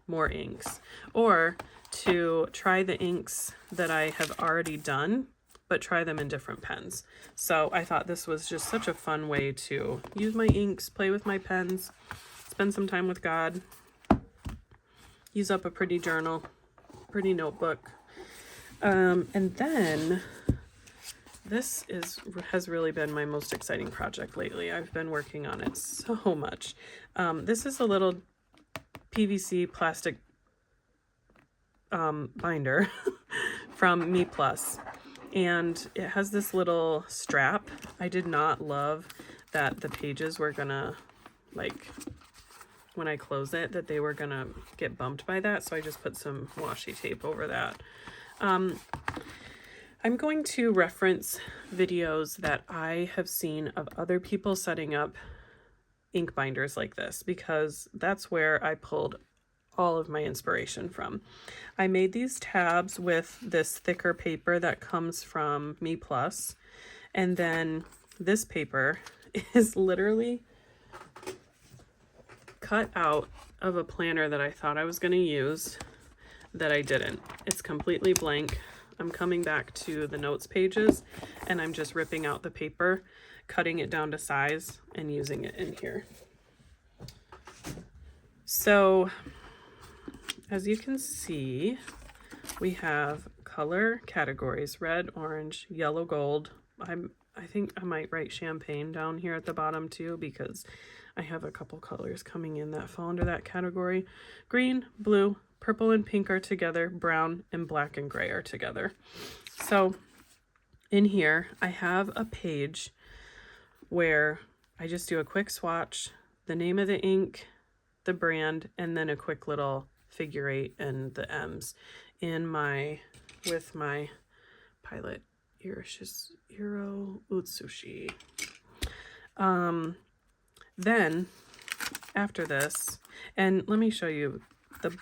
more inks, or to try the inks that I have already done, but try them in different pens. So I thought this was just such a fun way to use my inks, play with my pens, spend some time with God, use up a pretty journal, pretty notebook. And then this has really been my most exciting project lately. I've been working on it so much. This is a little PVC plastic binder from Me Plus, and it has this little strap. I did not love that the pages were gonna, like, when I close it, that they were gonna get bumped by that, so I just put some washi tape over that. I'm going to reference videos that I have seen of other people setting up ink binders like this, because that's where I pulled all of my inspiration from. I made these tabs with this thicker paper that comes from Me Plus, and then this paper is literally cut out of a planner that I thought I was going to use that I didn't. It's completely blank. I'm coming back to the notes pages, and I'm just ripping out the paper, cutting it down to size, and using it in here. So as you can see, we have color categories: red, orange, yellow, gold. I think I might write champagne down here at the bottom too, because I have a couple colors coming in that fall under that category. Green, blue, purple and pink are together. Brown and black and gray are together. So in here, I have a page where I just do a quick swatch, the name of the ink, the brand, and then a quick little figure 8 and the M's with my Pilot Iro Utsushi. Then after this, and let me show you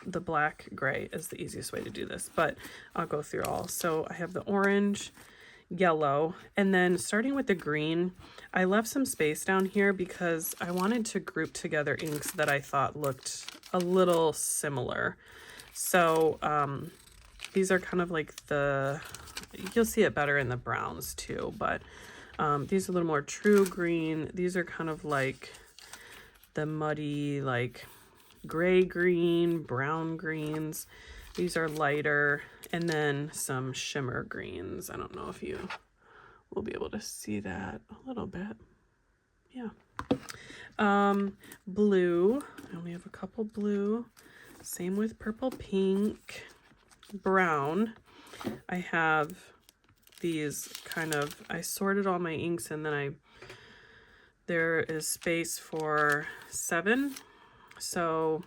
the black gray is the easiest way to do this, but I'll go through all. So I have the orange, yellow, and then starting with the green, I left some space down here because I wanted to group together inks that I thought looked a little similar. So these are kind of like you'll see it better in the browns too, but these are a little more true green. These are kind of like the muddy, like gray green, brown greens. These are lighter, and then some shimmer greens. I don't know if you will be able to see that a little bit. Yeah. Blue, I only have a couple blue. Same with purple, pink, brown. I have these I sorted all my inks, and then there is space for 7. So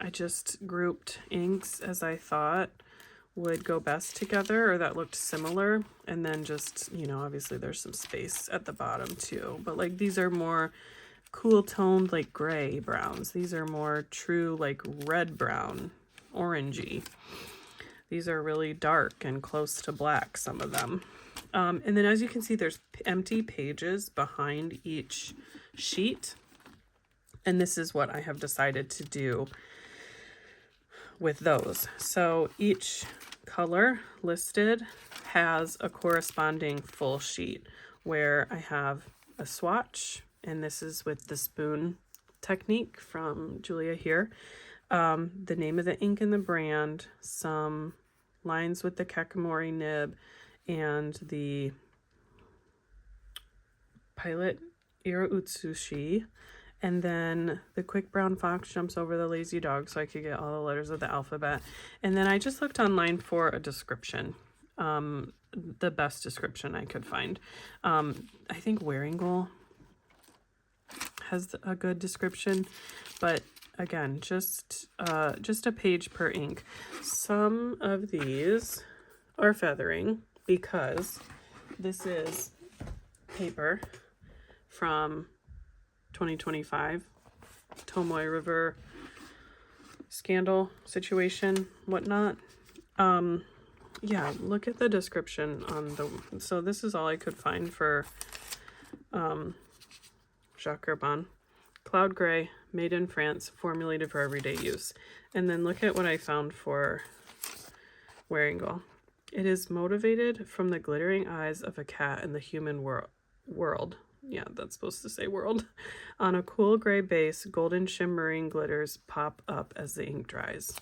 I just grouped inks as I thought would go best together, or that looked similar. And then just, obviously there's some space at the bottom too, but like these are more cool toned, like gray browns. These are more true, like red brown, orangey. These are really dark and close to black, some of them. And then as you can see, there's empty pages behind each sheet. And this is what I have decided to do with those. So each color listed has a corresponding full sheet where I have a swatch, and this is with the spoon technique from Julia here. The name of the ink and the brand, some lines with the Kakimori nib, and the Pilot Iro-Utsushi. And then the quick brown fox jumps over the lazy dog, so I could get all the letters of the alphabet. And then I just looked online for a description, the best description I could find. I think Wearingle has a good description, but again, just a page per ink. Some of these are feathering because this is paper from 2025 Tomoe River scandal situation, whatnot. Yeah, look at the description on the, so this is all I could find for Jacques Herbin. Cloud Gray, made in France, formulated for everyday use. And then look at what I found for Wearingle. It is motivated from the glittering eyes of a cat in the human world. Yeah, that's supposed to say world. On a cool gray base, golden shimmering glitters pop up as the ink dries.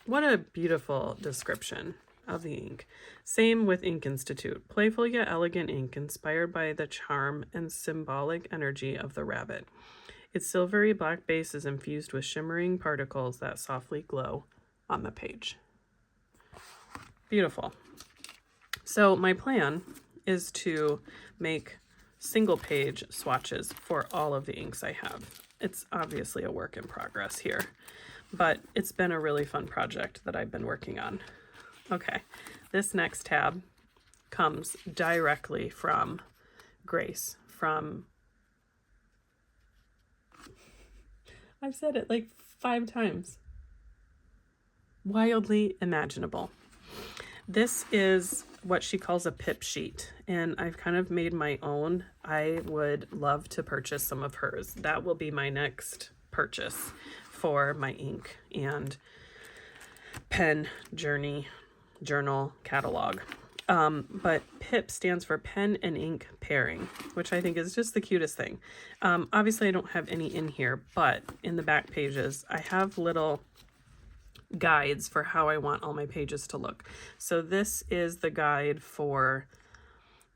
What a beautiful description of the ink. Same with Ink Institute. Playful yet elegant ink inspired by the charm and symbolic energy of the rabbit. Its silvery black base is infused with shimmering particles that softly glow on the page. Beautiful. So my plan is to make single page swatches for all of the inks I have. It's obviously a work in progress here, but it's been a really fun project that I've been working on. Okay, this next tab comes directly from Grace, from, I've said it like 5 times, Wildly Imaginable. This is what she calls a pip sheet, and I've kind of made my own. I would love to purchase some of hers. That will be my next purchase for my ink and pen journal catalog. But PIP stands for pen and ink pairing, which I think is just the cutest thing. Obviously I don't have any in here, but in the back pages I have little guides for how I want all my pages to look. So this is the guide for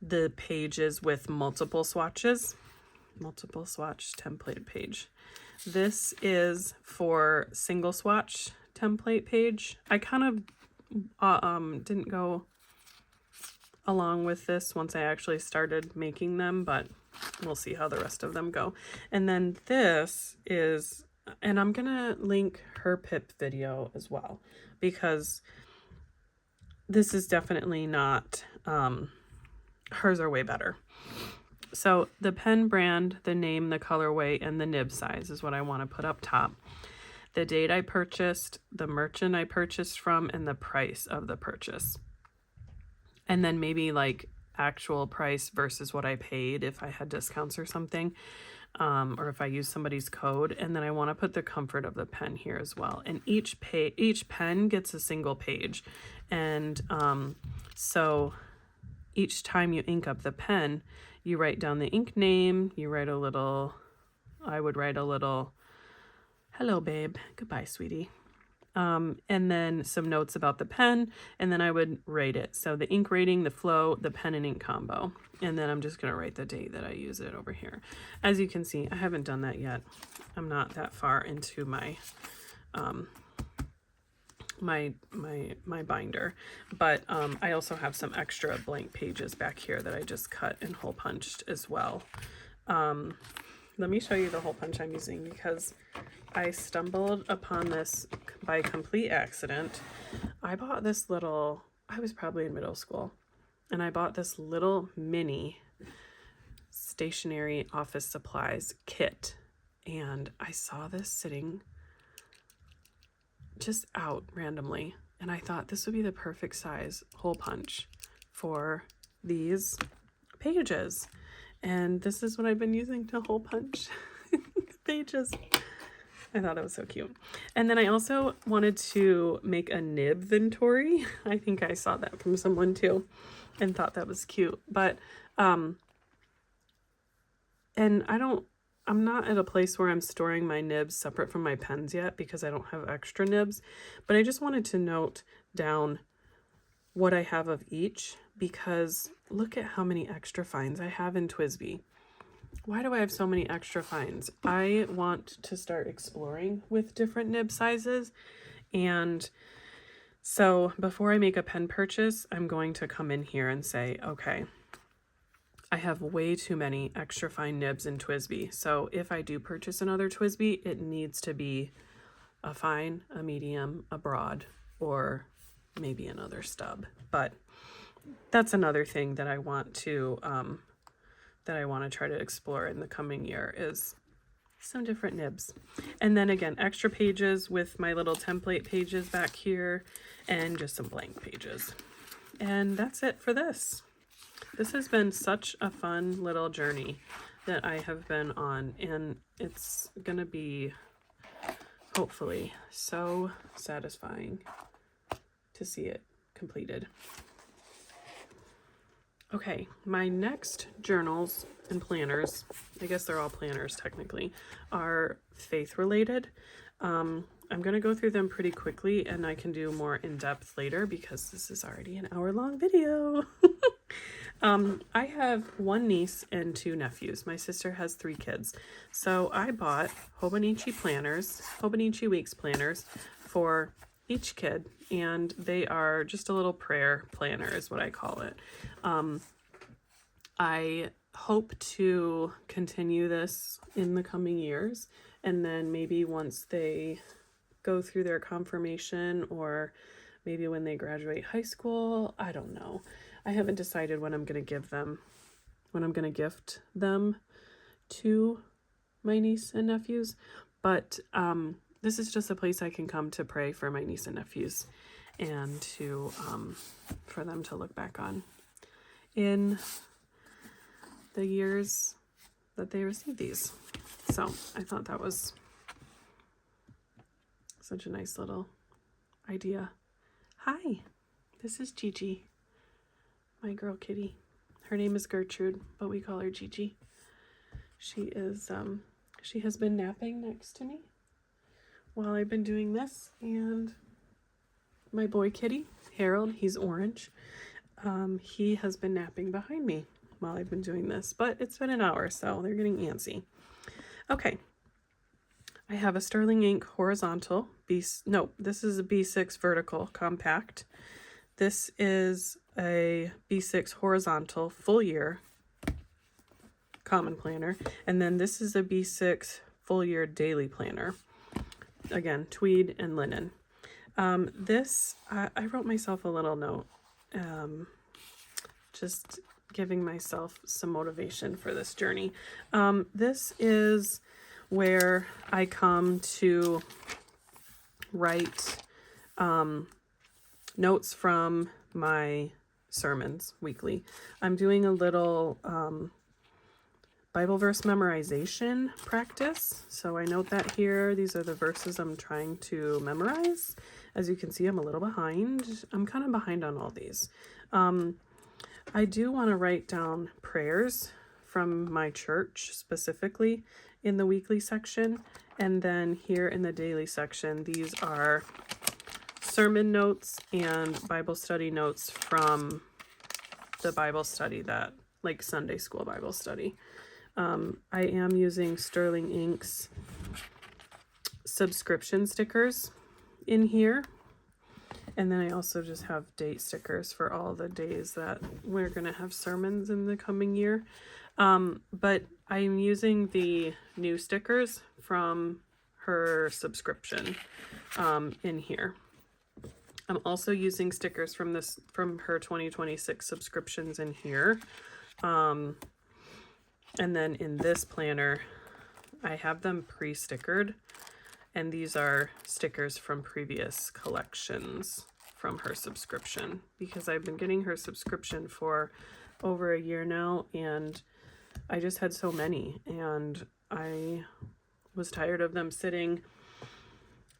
the pages with multiple swatches, multiple swatch template page. This is for single swatch template page. I kind of didn't go along with this once I actually started making them, but we'll see how the rest of them go. And then this is, and I'm gonna link her pip video as well, because this is definitely not, hers are way better. So the pen brand, the name, the colorway, and the nib size is what I want to put up top. The date I purchased, the merchant I purchased from, and the price of the purchase. And then maybe like actual price versus what I paid if I had discounts or something. Or if I use somebody's code. And then I want to put the comfort of the pen here as well. And each pen gets a single page. And so each time you ink up the pen, you write down the ink name, you write a little, I would write a little, hello babe, goodbye sweetie. And then some notes about the pen, and then I would rate it. So the ink rating, the flow, the pen and ink combo. And then I'm just going to write the date that I use it over here. As you can see, I haven't done that yet. I'm not that far into my my binder, but I also have some extra blank pages back here that I just cut and hole punched as well. Let me show you the hole punch I'm using, because I stumbled upon this by complete accident. I bought this little, I was probably in middle school, and I bought this little mini stationery office supplies kit, and I saw this sitting just out randomly, and I thought this would be the perfect size hole punch for these pages. And this is what I've been using to hole punch pages. I thought it was so cute. And then I also wanted to make a nibventory. I think I saw that from someone too and thought that was cute. But, and I'm not at a place where I'm storing my nibs separate from my pens yet because I don't have extra nibs. But I just wanted to note down what I have of each because look at how many extra fines I have in TWSBI. Why do I have so many extra fines? I want to start exploring with different nib sizes. And so before I make a pen purchase, I'm going to come in here and say, okay, I have way too many extra fine nibs in TWSBI. So if I do purchase another TWSBI, it needs to be a fine, a medium, a broad, or maybe another stub. But that's another thing that I want to try to explore in the coming year is some different nibs. And then again, extra pages with my little template pages back here and just some blank pages. And that's it for this. This has been such a fun little journey that I have been on, and it's gonna be hopefully so satisfying to see it completed. Okay, my next journals and planners, I guess they're all planners technically, are faith related. I'm going to go through them pretty quickly and I can do more in depth later because this is already an hour-long video. I have one niece and two nephews. My sister has 3 kids. So I bought Hobonichi Weeks planners for each kid, and they are just a little prayer planner is what I call it. I hope to continue this in the coming years, and then maybe once they go through their confirmation or maybe when they graduate high school, I don't know. I haven't decided when I'm going to gift them to my niece and nephews, but this is just a place I can come to pray for my niece and nephews and to for them to look back on in the years that they received these. So I thought that was such a nice little idea. Hi, this is Gigi, my girl kitty. Her name is Gertrude, but we call her Gigi. She has been napping next to me while I've been doing this, and my boy kitty, Harold, he's orange. He has been napping behind me while I've been doing this, but it's been an hour, so they're getting antsy. Okay. I have a Sterling Ink horizontal, this is a B6 vertical compact. This is a B6 horizontal full year common planner, and then this is a B6 full year daily planner. Again, tweed and linen. I wrote myself a little note, just giving myself some motivation for this journey. This is where I come to write notes from my sermons weekly. I'm doing a little Bible verse memorization practice. So I note that here. These are the verses I'm trying to memorize. As you can see, I'm a little behind. I'm kind of behind on all these. I do want to write down prayers from my church specifically in the weekly section. And then here in the daily section, these are sermon notes and Bible study notes from the Bible study like Sunday school Bible study. I am using Sterling Ink's subscription stickers in here. And then I also just have date stickers for all the days that we're going to have sermons in the coming year. But I'm using the new stickers from her subscription in here. I'm also using stickers from her 2026 subscriptions in here. And then in this planner, I have them pre-stickered, and these are stickers from previous collections from her subscription, because I've been getting her subscription for over a year now, and I just had so many, and I was tired of them sitting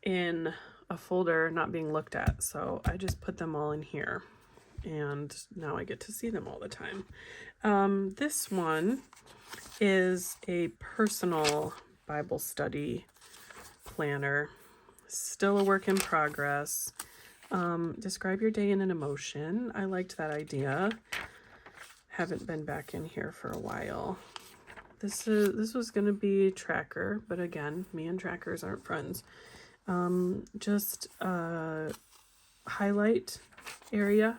in a folder not being looked at. So I just put them all in here, and now I get to see them all the time. This one is a personal Bible study planner, still a work in progress. Describe your day in an emotion. I liked that idea. Haven't been back in here for a while. This was going to be tracker, but again, me and trackers aren't friends. Just highlight area.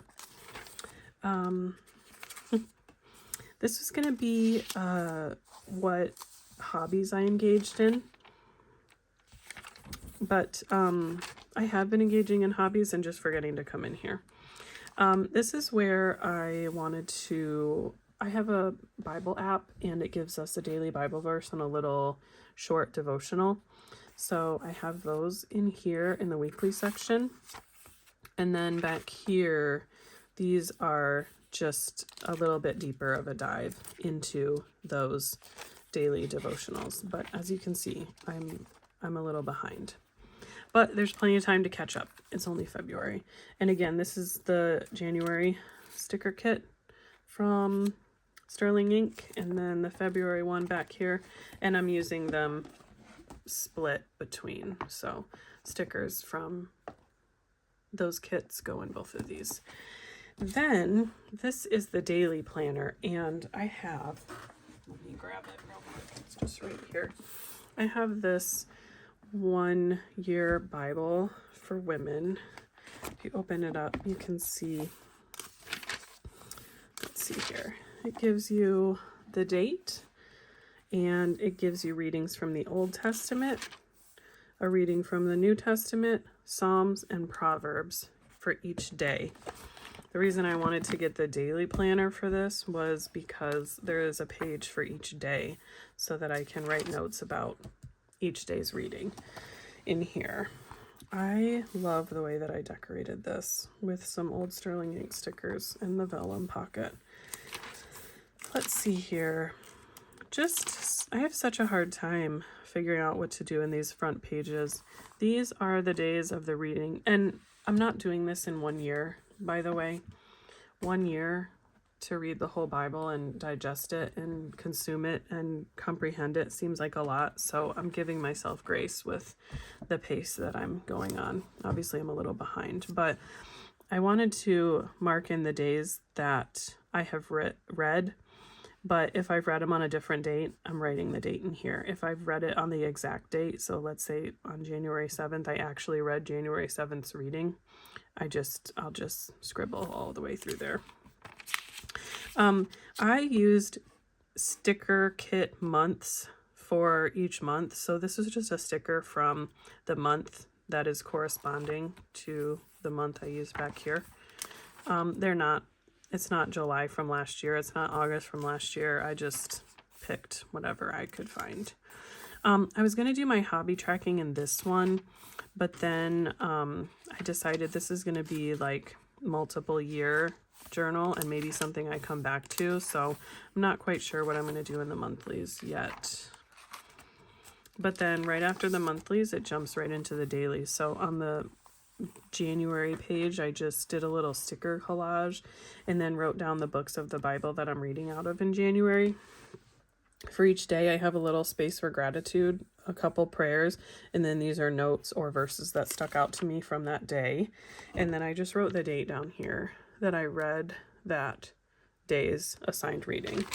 This was going to be what hobbies I engaged in, but I have been engaging in hobbies and just forgetting to come in here. This is where I wanted to, I have a Bible app, and it gives us a daily Bible verse and a little short devotional. So I have those in here in the weekly section. And then back here, these are just a little bit deeper of a dive into those daily devotionals. But as you can see, I'm a little behind. But there's plenty of time to catch up. It's only February. And again, this is the January sticker kit from Sterling Ink, and then the February one back here. And I'm using them split between. So stickers from those kits go in both of these. Then this is the daily planner, and I have, let me grab it real quick. It's just right here. I have this 1 year Bible for women. If you open it up, you can see, let's see here. It gives you the date, and it gives you readings from the Old Testament, a reading from the New Testament, Psalms, and Proverbs for each day. The reason I wanted to get the daily planner for this was because there is a page for each day so that I can write notes about each day's reading in here. I love the way that I decorated this with some old Sterling Ink stickers in the vellum pocket. Let's see here. I have such a hard time figuring out what to do in these front pages. These are the days of the reading, and I'm not doing this in 1 year, by the way. 1 year to read the whole Bible and digest it and consume it and comprehend it seems like a lot. So I'm giving myself grace with the pace that I'm going on. Obviously, I'm a little behind, but I wanted to mark in the days that I have read. But if I've read them on a different date, I'm writing the date in here. If I've read it on the exact date, so let's say on January 7th, I actually read January 7th's reading, I'll just scribble all the way through there. I used sticker kit months for each month. So this is just a sticker from the month that is corresponding to the month I used back here. It's not July from last year. It's not August from last year. I just picked whatever I could find. I was going to do my hobby tracking in this one, but then I decided this is going to be like multiple year journal and maybe something I come back to. So I'm not quite sure what I'm going to do in the monthlies yet. But then right after the monthlies, it jumps right into the dailies. So on the January page, I just did a little sticker collage and then wrote down the books of the Bible that I'm reading out of in January. For each day, I have a little space for gratitude, a couple prayers, and then these are notes or verses that stuck out to me from that day. And then I just wrote the date down here that I read that day's assigned reading.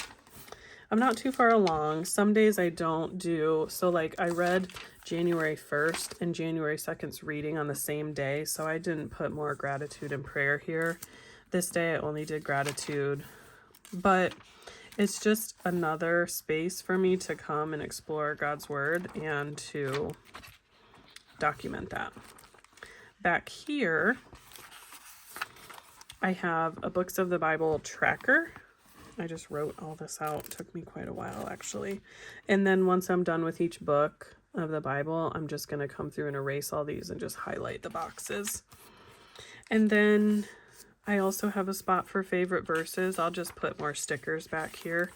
I'm not too far along. Some days I don't do, so like I read January 1st and January 2nd's reading on the same day, so I didn't put more gratitude and prayer here. This day I only did gratitude, but it's just another space for me to come and explore God's Word and to document that. Back here, I have a Books of the Bible tracker. I just wrote all this out. It took me quite a while, actually. And then once I'm done with each book of the Bible, I'm just going to come through and erase all these and just highlight the boxes. And then I also have a spot for favorite verses. I'll just put more stickers back here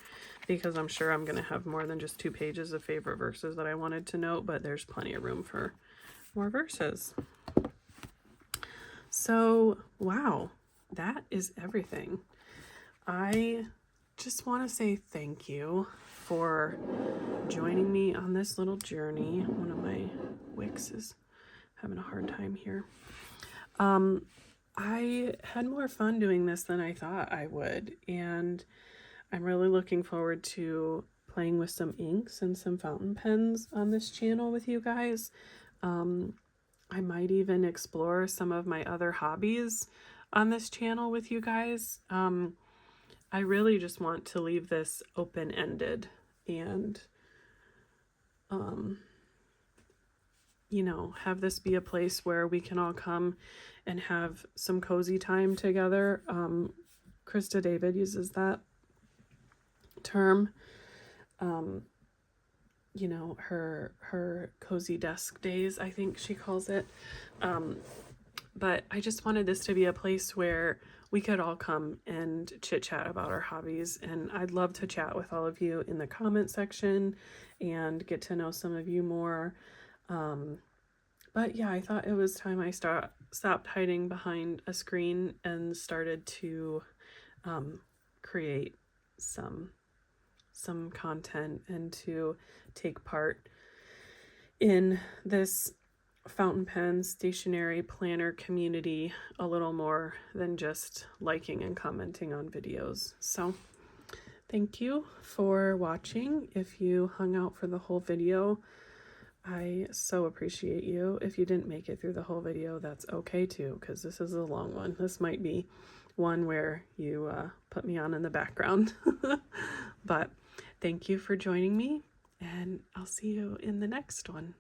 because I'm sure I'm going to have more than just 2 pages of favorite verses that I wanted to note, but there's plenty of room for more verses. So, wow, that is everything. I just want to say thank you for joining me on this little journey. One of my wicks is having a hard time here. I had more fun doing this than I thought I would, and I'm really looking forward to playing with some inks and some fountain pens on this channel with you guys. I might even explore some of my other hobbies on this channel with you guys. I really just want to leave this open-ended and, you know, have this be a place where we can all come and have some cozy time together. Krista David uses that term. You know, her cozy desk days, I think she calls it. But I just wanted this to be a place where we could all come and chit chat about our hobbies. And I'd love to chat with all of you in the comment section and get to know some of you more. But yeah, I thought it was time I stopped hiding behind a screen and started to create some content and to take part in this fountain pen stationery planner community a little more than just liking and commenting on videos. So thank you for watching. If you hung out for the whole video, I so appreciate you. If you didn't make it through the whole video, that's okay too, because this is a long one. This might be one where you put me on in the background. But thank you for joining me, and I'll see you in the next one.